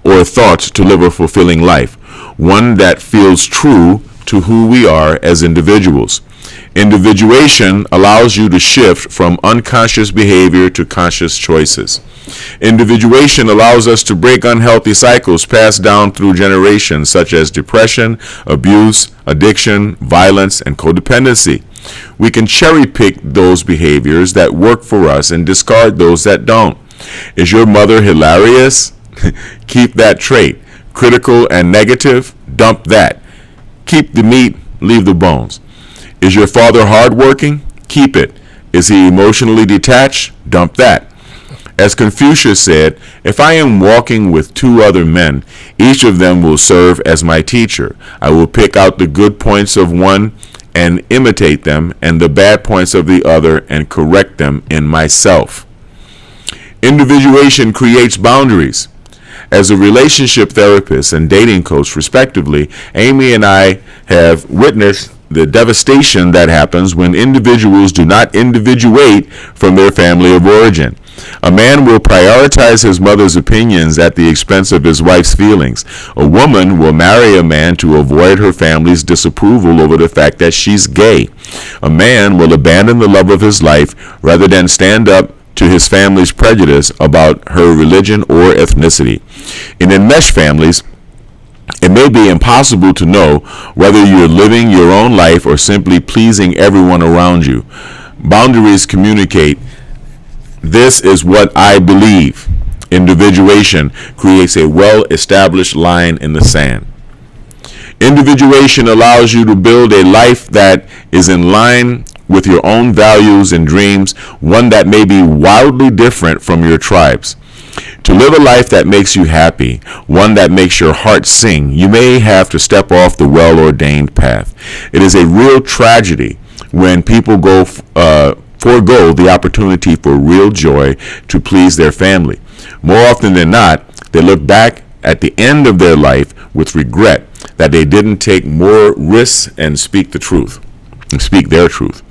or thoughts to live a fulfilling life, one that feels true to who we are as individuals. Individuation allows you to shift from unconscious behavior to conscious choices. Individuation allows us to break unhealthy cycles passed down through generations, such as depression, abuse, addiction, violence, and codependency. We can cherry pick those behaviors that work for us and discard those that don't. Is your mother hilarious? Keep that trait. Critical and negative? Dump that. Keep the meat, leave the bones. Is your father hardworking? Keep it. Is he emotionally detached? Dump that. As Confucius said, if I am walking with 2 other men, each of them will serve as my teacher. I will pick out the good points of one and imitate them, and the bad points of the other and correct them in myself. Individuation creates boundaries. As a relationship therapist and dating coach, respectively, Amy and I have witnessed the devastation that happens when individuals do not individuate from their family of origin. A man will prioritize his mother's opinions at the expense of his wife's feelings. A woman will marry a man to avoid her family's disapproval over the fact that she's gay. A man will abandon the love of his life rather than stand up to his family's prejudice about her religion or ethnicity. In enmeshed families, it may be impossible to know whether you're living your own life or simply pleasing everyone around you. Boundaries communicate, "This is what I believe." Individuation creates a well-established line in the sand. Individuation allows you to build a life that is in line with your own values and dreams, one that may be wildly different from your tribe's. To live a life that makes you happy, one that makes your heart sing, you may have to step off the well-ordained path. It is a real tragedy when people forego the opportunity for real joy to please their family. More often than not, they look back at the end of their life with regret that they didn't take more risks and speak their truth.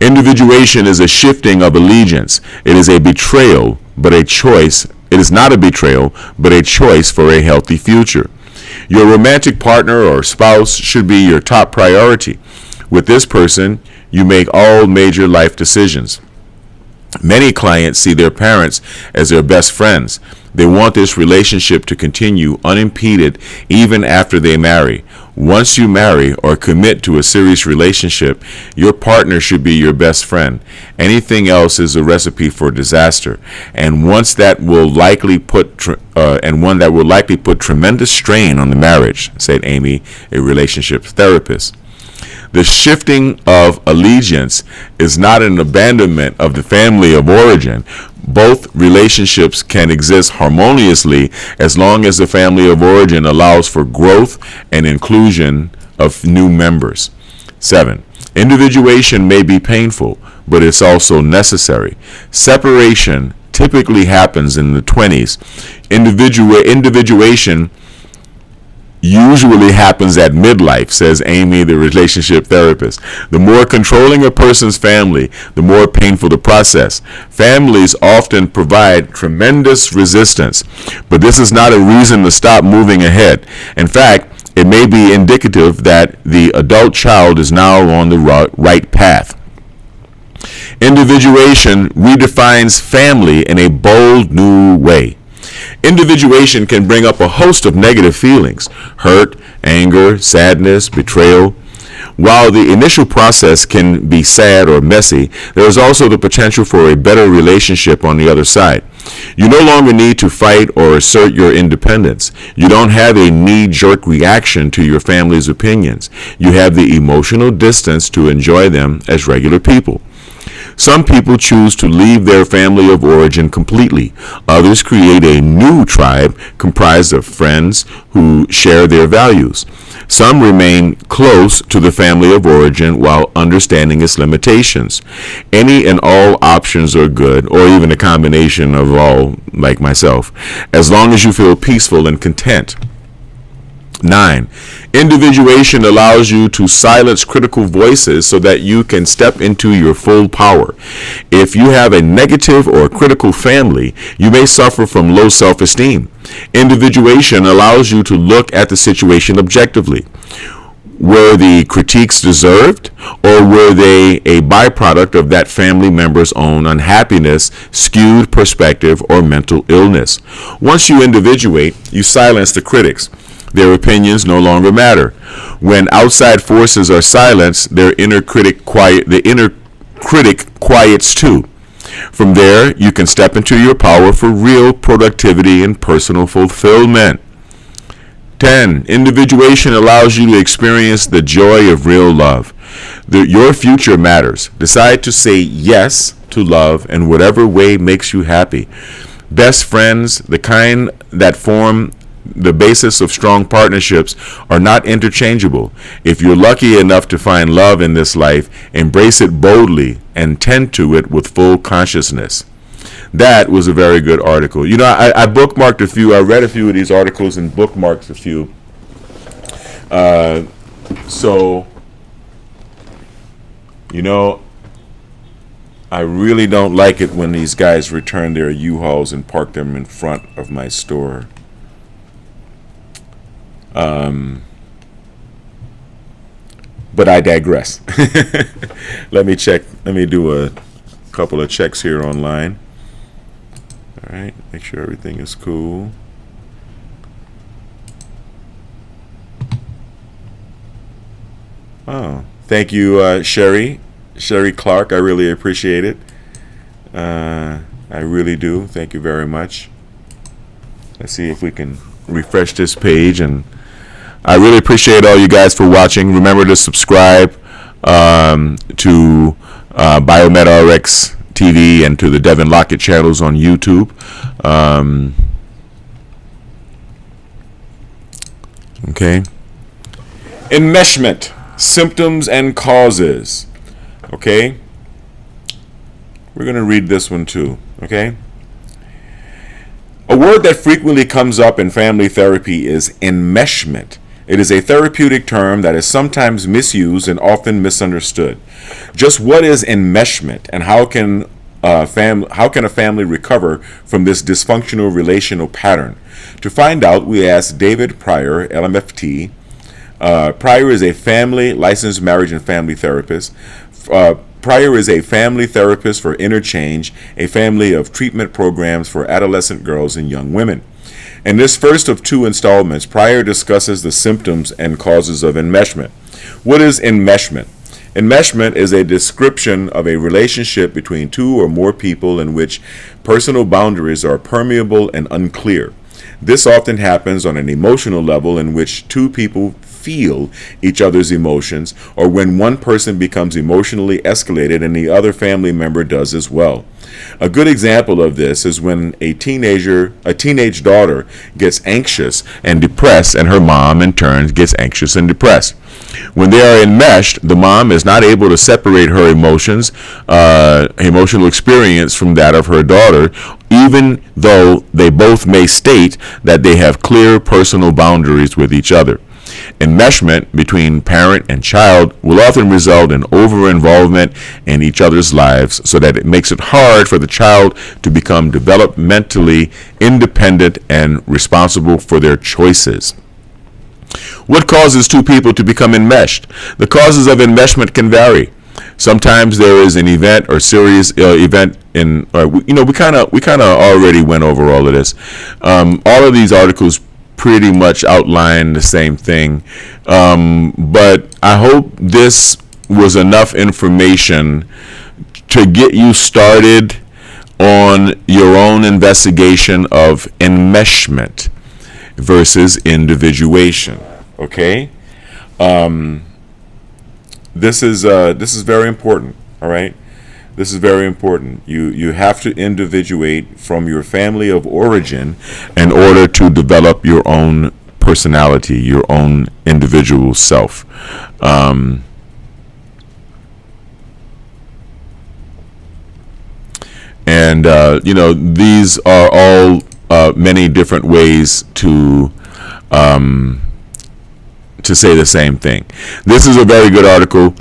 Individuation is a shifting of allegiance. It is a betrayal, but a choice. It is not a betrayal, but a choice for a healthy future. Your romantic partner or spouse should be your top priority. With this person, you make all major life decisions. Many clients see their parents as their best friends. They want this relationship to continue unimpeded even after they marry. Once you marry or commit to a serious relationship, your partner should be your best friend. Anything else is a recipe for disaster, and one that will likely put tremendous strain on the marriage, said Amy, a relationship therapist. The shifting of allegiance is not an abandonment of the family of origin. Both relationships can exist harmoniously as long as the family of origin allows for growth and inclusion of new members. 7. Individuation may be painful, but it's also necessary. Separation typically happens in the 20s. Individuation usually happens at midlife, says Amy, the relationship therapist. The more controlling a person's family, the more painful the process. Families often provide tremendous resistance, but this is not a reason to stop moving ahead. In fact, it may be indicative that the adult child is now on the right path. Individuation redefines family in a bold new way. Individuation can bring up a host of negative feelings: hurt, anger, sadness, betrayal. While the initial process can be sad or messy, there is also the potential for a better relationship on the other side. You no longer need to fight or assert your independence. You don't have a knee-jerk reaction to your family's opinions. You have the emotional distance to enjoy them as regular people. Some people choose to leave their family of origin completely. Others create a new tribe comprised of friends who share their values. Some remain close to the family of origin while understanding its limitations. Any and all options are good, or even a combination of all, like myself, as long as you feel peaceful and content. 9. Individuation allows you to silence critical voices so that you can step into your full power. If you have a negative or critical family, you may suffer from low self-esteem. Individuation allows you to look at the situation objectively. Were the critiques deserved, or were they a byproduct of that family member's own unhappiness, skewed perspective, or mental illness? Once you individuate, you silence the critics. Their opinions no longer matter. When outside forces are silenced, the inner critic quiets too. From there, you can step into your power for real productivity and personal fulfillment. 10. Individuation allows you to experience the joy of real love. Your future matters. Decide to say yes to love in whatever way makes you happy. Best friends, the kind that form the basis of strong partnerships, are not interchangeable. If you're lucky enough to find love in this life, embrace it boldly and tend to it with full consciousness. That was a very good article. You know, I bookmarked a few. I read a few of these articles and bookmarked a few. So, you know, I really don't like it when these guys return their U-Hauls and park them in front of my store. But I digress. Let me check. Let me do a couple of checks here online. All right, make sure everything is cool. Oh, thank you, Sherry Clark. I really appreciate it. I really do. Thank you very much. Let's see if we can refresh this page. And I really appreciate all you guys for watching. Remember to subscribe to Biomed RX TV and to the Devin Lockett channels on YouTube. Okay. Enmeshment. Symptoms and causes. Okay. We're going to read this one too. Okay. A word that frequently comes up in family therapy is enmeshment. It is a therapeutic term that is sometimes misused and often misunderstood. Just what is enmeshment, and how can a family recover from this dysfunctional relational pattern? To find out, we asked David Pryor, LMFT. Pryor is a family licensed marriage and family therapist. Pryor is a family therapist for Interchange, a family of treatment programs for adolescent girls and young women. In this first of two installments, Pryor discusses the symptoms and causes of enmeshment. What is enmeshment? Enmeshment is a description of a relationship between two or more people in which personal boundaries are permeable and unclear. This often happens on an emotional level in which two people feel each other's emotions, or when one person becomes emotionally escalated and the other family member does as well. A good example of this is when a teenage daughter gets anxious and depressed, and her mom in turn gets anxious and depressed. When they are enmeshed, the mom is not able to separate her emotional experience from that of her daughter, even though they both may state that they have clear personal boundaries with each other. Enmeshment between parent and child will often result in over-involvement in each other's lives, so that it makes it hard for the child to become developmentally independent and responsible for their choices. What causes two people to become enmeshed? The causes of enmeshment can vary. Sometimes there is an event or serious event in, we kind of already went over all of this. All of these articles pretty much outline the same thing, but I hope this was enough information to get you started on your own investigation of enmeshment versus individuation. Okay, this is very important. All right, this is very important. You have to individuate from your family of origin in order to develop your own personality, your own individual self. These are all many different ways to say the same thing. This is a very good article.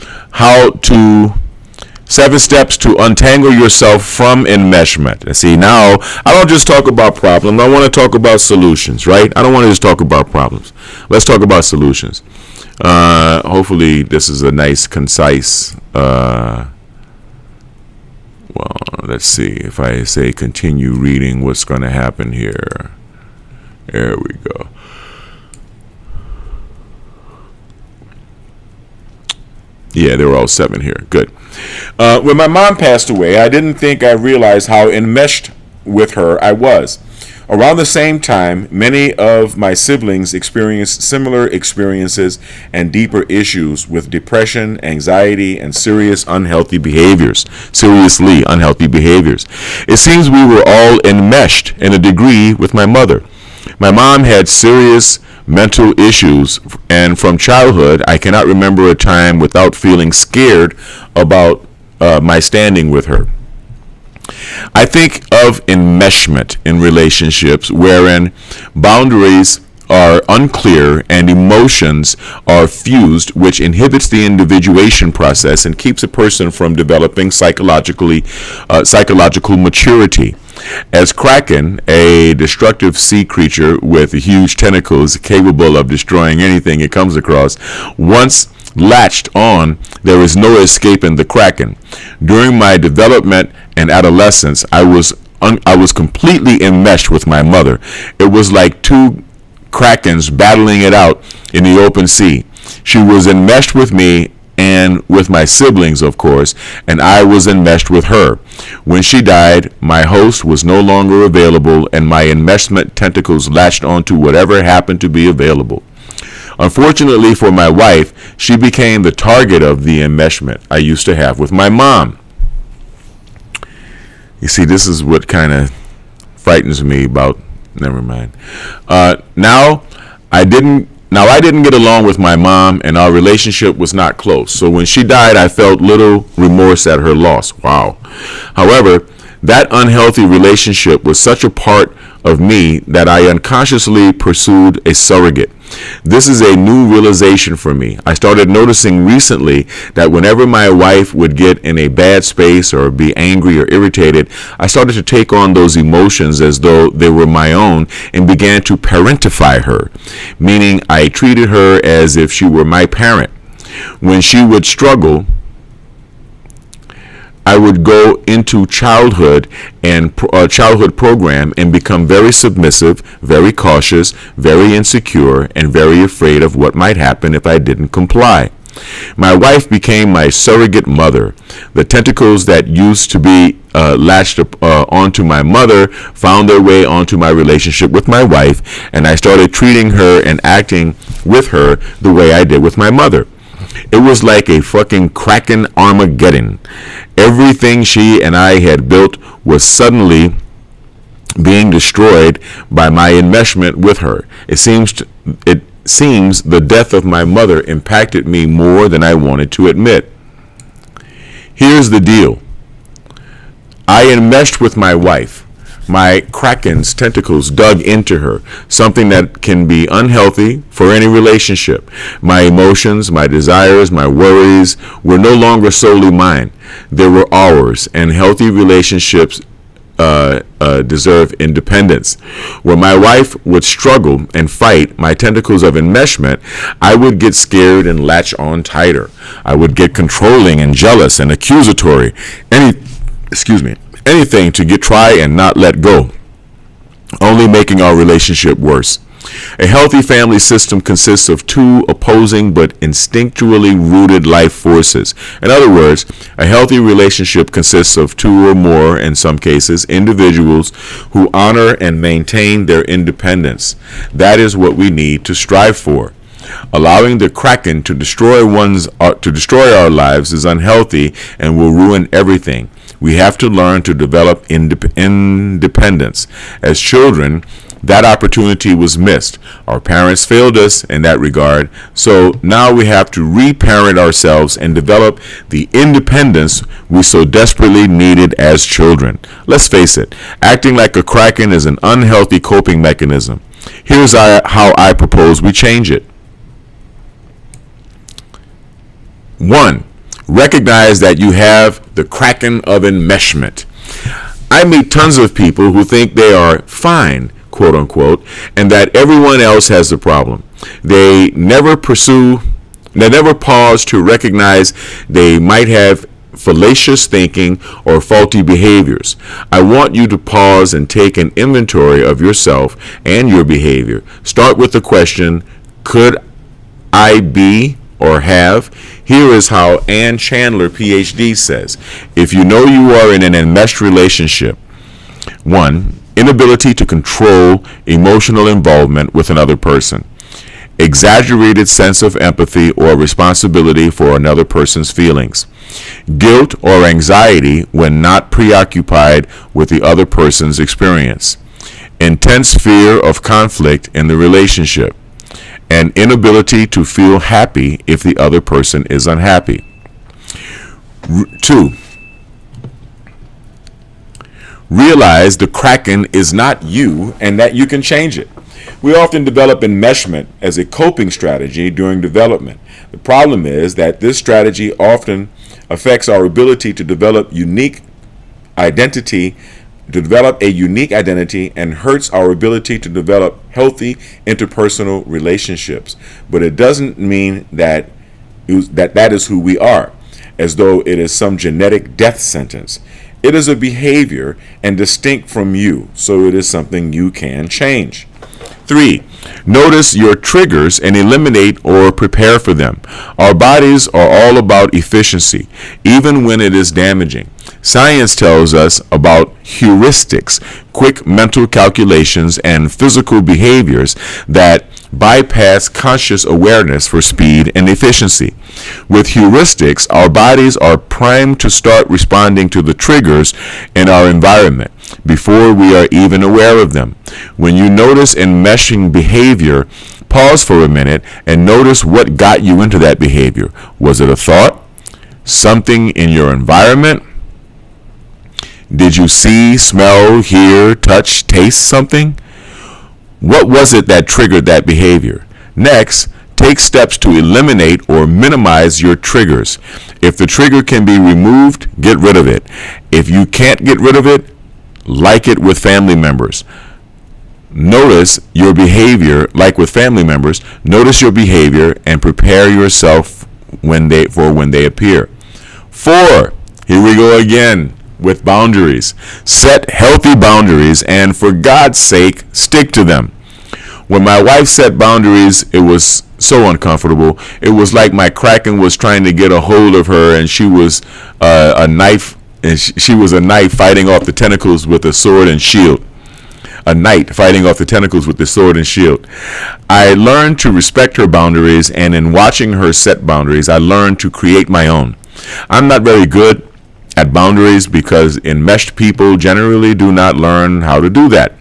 7 steps to untangle yourself from enmeshment. And see, now I don't just talk about problems. I want to talk about solutions, right? I don't want to just talk about problems. Let's talk about solutions. Hopefully this is a nice, concise, let's see. If I say continue reading, what's going to happen here? There we go. Yeah, they were all 7 here. Good. When my mom passed away, I didn't think I realized how enmeshed with her I was. Around the same time, many of my siblings experienced similar experiences and deeper issues with depression, anxiety, and seriously unhealthy behaviors. It seems we were all enmeshed in a degree with my mother. My mom had serious mental issues, and from childhood, I cannot remember a time without feeling scared about my standing with her. I think of enmeshment in relationships wherein boundaries are unclear and emotions are fused, which inhibits the individuation process and keeps a person from developing psychological maturity. As Kraken, a destructive sea creature with huge tentacles capable of destroying anything it comes across, once latched on, there is no escaping the Kraken. During my development and adolescence, I was completely enmeshed with my mother. It was like two Krakens battling it out in the open sea. She was enmeshed with me and with my siblings, of course, and I was enmeshed with her. When she died, my host was no longer available, and my enmeshment tentacles latched onto whatever happened to be available. Unfortunately for my wife, she became the target of the enmeshment I used to have with my mom. You see, this is what kind of frightens me about. Never mind. Now I didn't get along with my mom, and our relationship was not close. So when she died, I felt little remorse at her loss. Wow. However, that unhealthy relationship was such a part of me that I unconsciously pursued a surrogate. This is a new realization for me. I started noticing recently that whenever my wife would get in a bad space or be angry or irritated, I started to take on those emotions as though they were my own and began to parentify her, meaning I treated her as if she were my parent. When she would struggle, I would go into childhood program and become very submissive, very cautious, very insecure, and very afraid of what might happen if I didn't comply. My wife became my surrogate mother. The tentacles that used to be latched onto my mother found their way onto my relationship with my wife, and I started treating her and acting with her the way I did with my mother. It was like a fucking Kraken Armageddon. Everything she and I had built was suddenly being destroyed by my enmeshment with her. It seems the death of my mother impacted me more than I wanted to admit. Here's the deal. I enmeshed with my wife. My Kraken's tentacles dug into her, something that can be unhealthy for any relationship. My emotions, my desires, my worries were no longer solely mine. They were ours, and healthy relationships deserve independence. When my wife would struggle and fight my tentacles of enmeshment, I would get scared and latch on tighter. I would get controlling and jealous and accusatory. Anything to try and not let go, only making our relationship worse. A healthy family system consists of two opposing but instinctually rooted life forces. In other words, a healthy relationship consists of two or more, in some cases, individuals who honor and maintain their independence. That is what we need to strive for. Allowing the Kraken to destroy our lives is unhealthy and will ruin everything. We have to learn to develop independence. As children, that opportunity was missed. Our parents failed us in that regard, so now we have to reparent ourselves and develop the independence we so desperately needed as children. Let's face it, acting like a Kraken is an unhealthy coping mechanism. Here's how I propose we change it. 1. Recognize that you have the Kraken of enmeshment. I meet tons of people who think they are fine, quote unquote, and that everyone else has the problem. They never pause to recognize they might have fallacious thinking or faulty behaviors. I want you to pause and take an inventory of yourself and your behavior. Start with the question, could I be or have? Here is how Ann Chandler, PhD, says. If you know you are in an enmeshed relationship, 1. Inability to control emotional involvement with another person. Exaggerated sense of empathy or responsibility for another person's feelings. Guilt or anxiety when not preoccupied with the other person's experience. Intense fear of conflict in the relationship. An inability to feel happy if the other person is unhappy. 2. Realize the Kraken is not you and that you can change it. We often develop enmeshment as a coping strategy during development. The problem is that this strategy often affects our ability to develop a unique identity and hurts our ability to develop healthy interpersonal relationships. But it doesn't mean that that is who we are, as though it is some genetic death sentence. It is a behavior and distinct from you, so it is something you can change. 3. Notice your triggers and eliminate or prepare for them. Our bodies are all about efficiency, even when it is damaging. Science tells us about heuristics, quick mental calculations, and physical behaviors that bypass conscious awareness for speed and efficiency. With heuristics, our bodies are primed to start responding to the triggers in our environment before we are even aware of them. When you notice enmeshing behavior, pause for a minute and notice what got you into that behavior. Was it a thought? Something in your environment? Did you see, smell, hear, touch, taste something? What was it that triggered that behavior? Next, take steps to eliminate or minimize your triggers. If the trigger can be removed, get rid of it. If you can't get rid of it, like it with family members. Notice your behavior, like with family members. Notice your behavior and prepare yourself when they appear. 4. Here we go again with boundaries. Set healthy boundaries and, for God's sake, stick to them. When my wife set boundaries, it was so uncomfortable. It was like my kraken was trying to get a hold of her, and she was a knife. And she was a knife fighting off the tentacles with a sword and shield. A knight fighting off the tentacles with the sword and shield. I learned to respect her boundaries, and in watching her set boundaries, I learned to create my own. I'm not very good at boundaries because enmeshed people generally do not learn how to do that.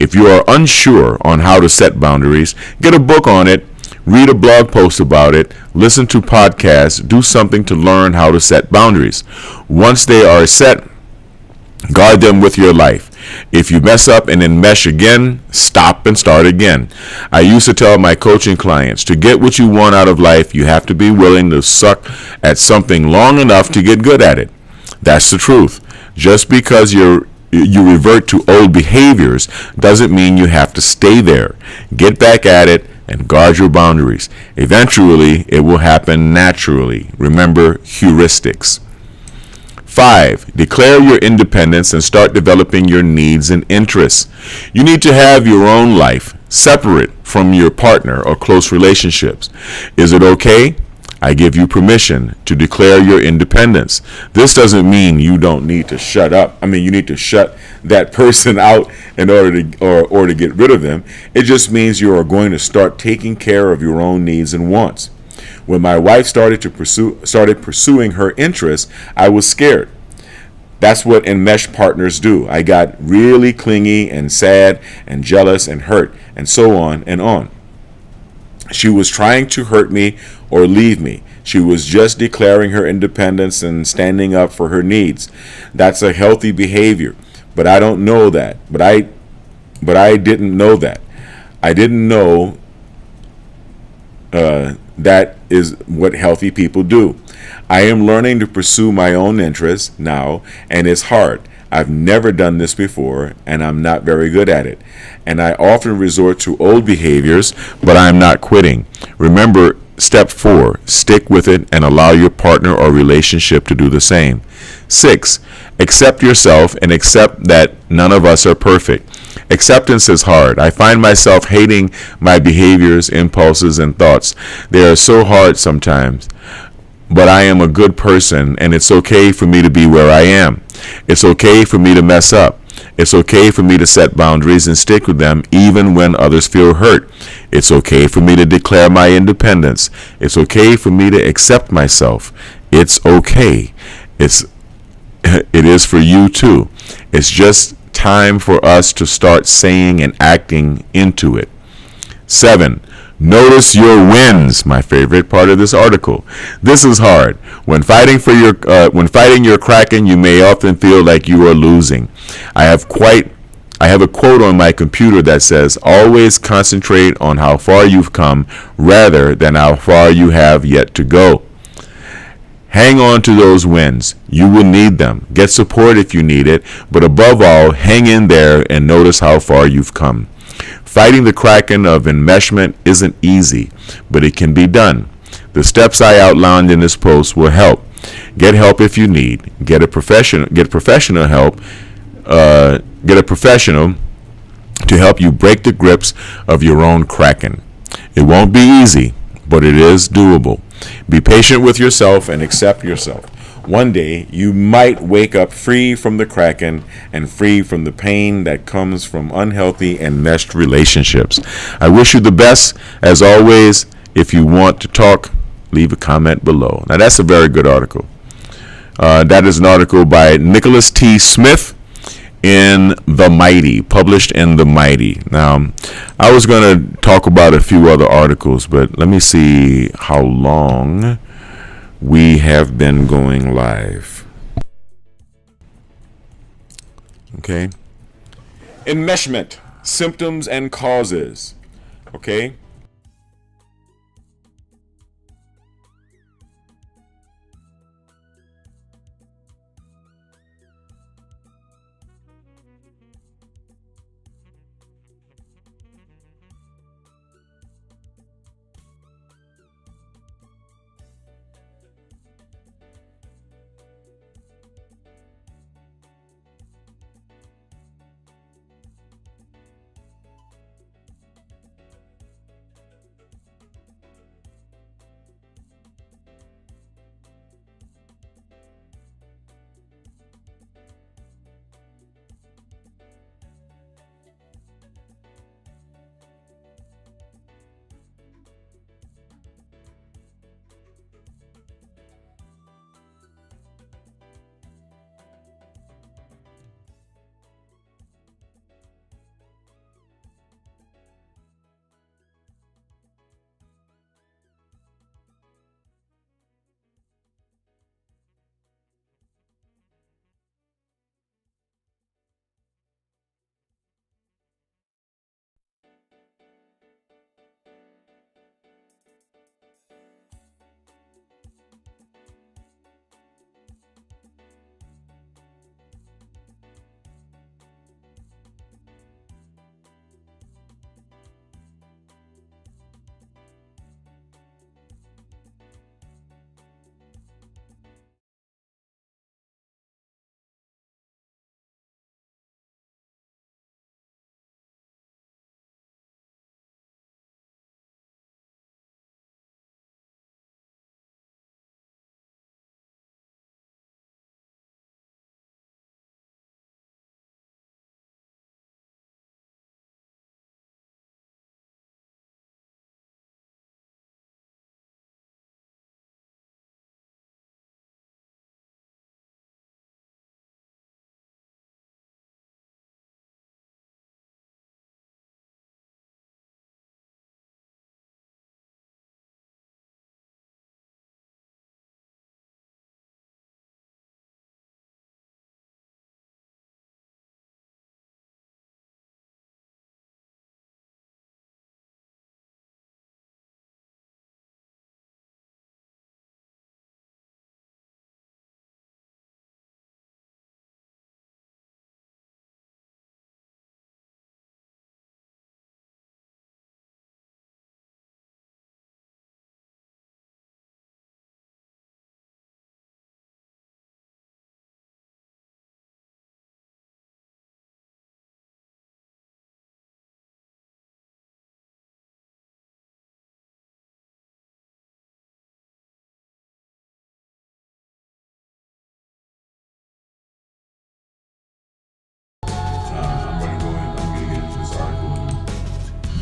If you are unsure on how to set boundaries, get a book on it, read a blog post about it, listen to podcasts, do something to learn how to set boundaries. Once they are set, guard them with your life. If you mess up and enmesh again, stop and start again. I used to tell my coaching clients, to get what you want out of life, you have to be willing to suck at something long enough to get good at it. That's the truth. Just because you revert to old behaviors doesn't mean you have to stay there. Get back at it and guard your boundaries. Eventually, it will happen naturally. Remember heuristics. 5. Declare your independence and start developing your needs and interests. You need to have your own life, separate from your partner or close relationships. Is it okay? I give you permission to declare your independence. This doesn't mean you don't need to shut up. You need to shut that person out in order to get rid of them. It just means you are going to start taking care of your own needs and wants. When my wife started pursuing her interests, I was scared. That's what enmeshed partners do. I got really clingy and sad and jealous and hurt and so on and on. She was trying to hurt me or leave me. She was just declaring her independence and standing up for her needs. That's a healthy behavior. But I don't know that. But I didn't know that. I didn't know that is what healthy people do. I am learning to pursue my own interests now, and it's hard. I've never done this before, and I'm not very good at it. And I often resort to old behaviors, but I'm not quitting. Remember, step 4, stick with it and allow your partner or relationship to do the same. 6, accept yourself and accept that none of us are perfect. Acceptance is hard. I find myself hating my behaviors, impulses, and thoughts. They are so hard sometimes. But I am a good person, and it's okay for me to be where I am. It's okay for me to mess up. It's okay for me to set boundaries and stick with them even when others feel hurt. It's okay for me to declare my independence. It's okay for me to accept myself. It's okay. It is for you too. It's just time for us to start saying and acting into it. 7. Notice your wins, my favorite part of this article. This is hard. When fighting your kraken, you may often feel like you are losing. I have quite I have a quote on my computer that says, always concentrate on how far you've come rather than how far you have yet to go. Hang on to those wins. You will need them. Get support if you need it, but above all, hang in there and notice how far you've come. Fighting the kraken of enmeshment isn't easy, but it can be done. The steps I outlined in this post will help. Get help if you need. Get professional help. Get a professional to help you break the grips of your own kraken. It won't be easy, but it is doable. Be patient with yourself and accept yourself. One day, you might wake up free from the kraken and free from the pain that comes from unhealthy and enmeshed relationships. I wish you the best. As always, if you want to talk, leave a comment below. Now, that's a very good article. That is an article by Nicholas T. Smith in The Mighty, published in The Mighty. Now, I was going to talk about a few other articles, but let me see how long we have been going live. Okay. Enmeshment, symptoms and causes. Okay.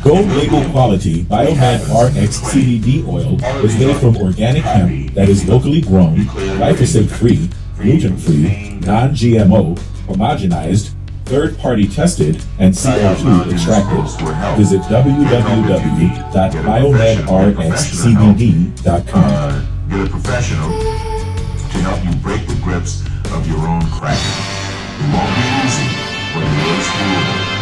Gold label quality Biomed RX CBD oil is made from organic hemp that is locally grown, glyphosate free, gluten free, non-GMO, homogenized, third-party tested, and CO2 extracted. Visit www.biomedrxcbd.com. Get a professional to help you break the grips of your own kraken. It won't be easy, but it is doable.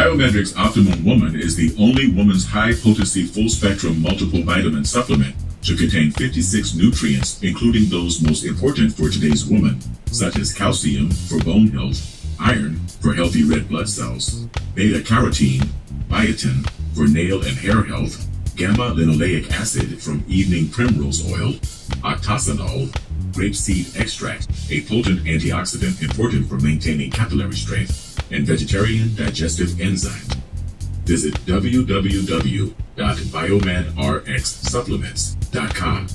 Biomedric's Optimum Woman is the only woman's high-potency full-spectrum multiple vitamin supplement to contain 56 nutrients, including those most important for today's woman, such as calcium for bone health, iron for healthy red blood cells, beta-carotene, biotin for nail and hair health, gamma-linoleic acid from evening primrose oil, octasanol, grapeseed extract, a potent antioxidant important for maintaining capillary strength, and vegetarian digestive enzymes. Visit www.biomedrxsupplements.com.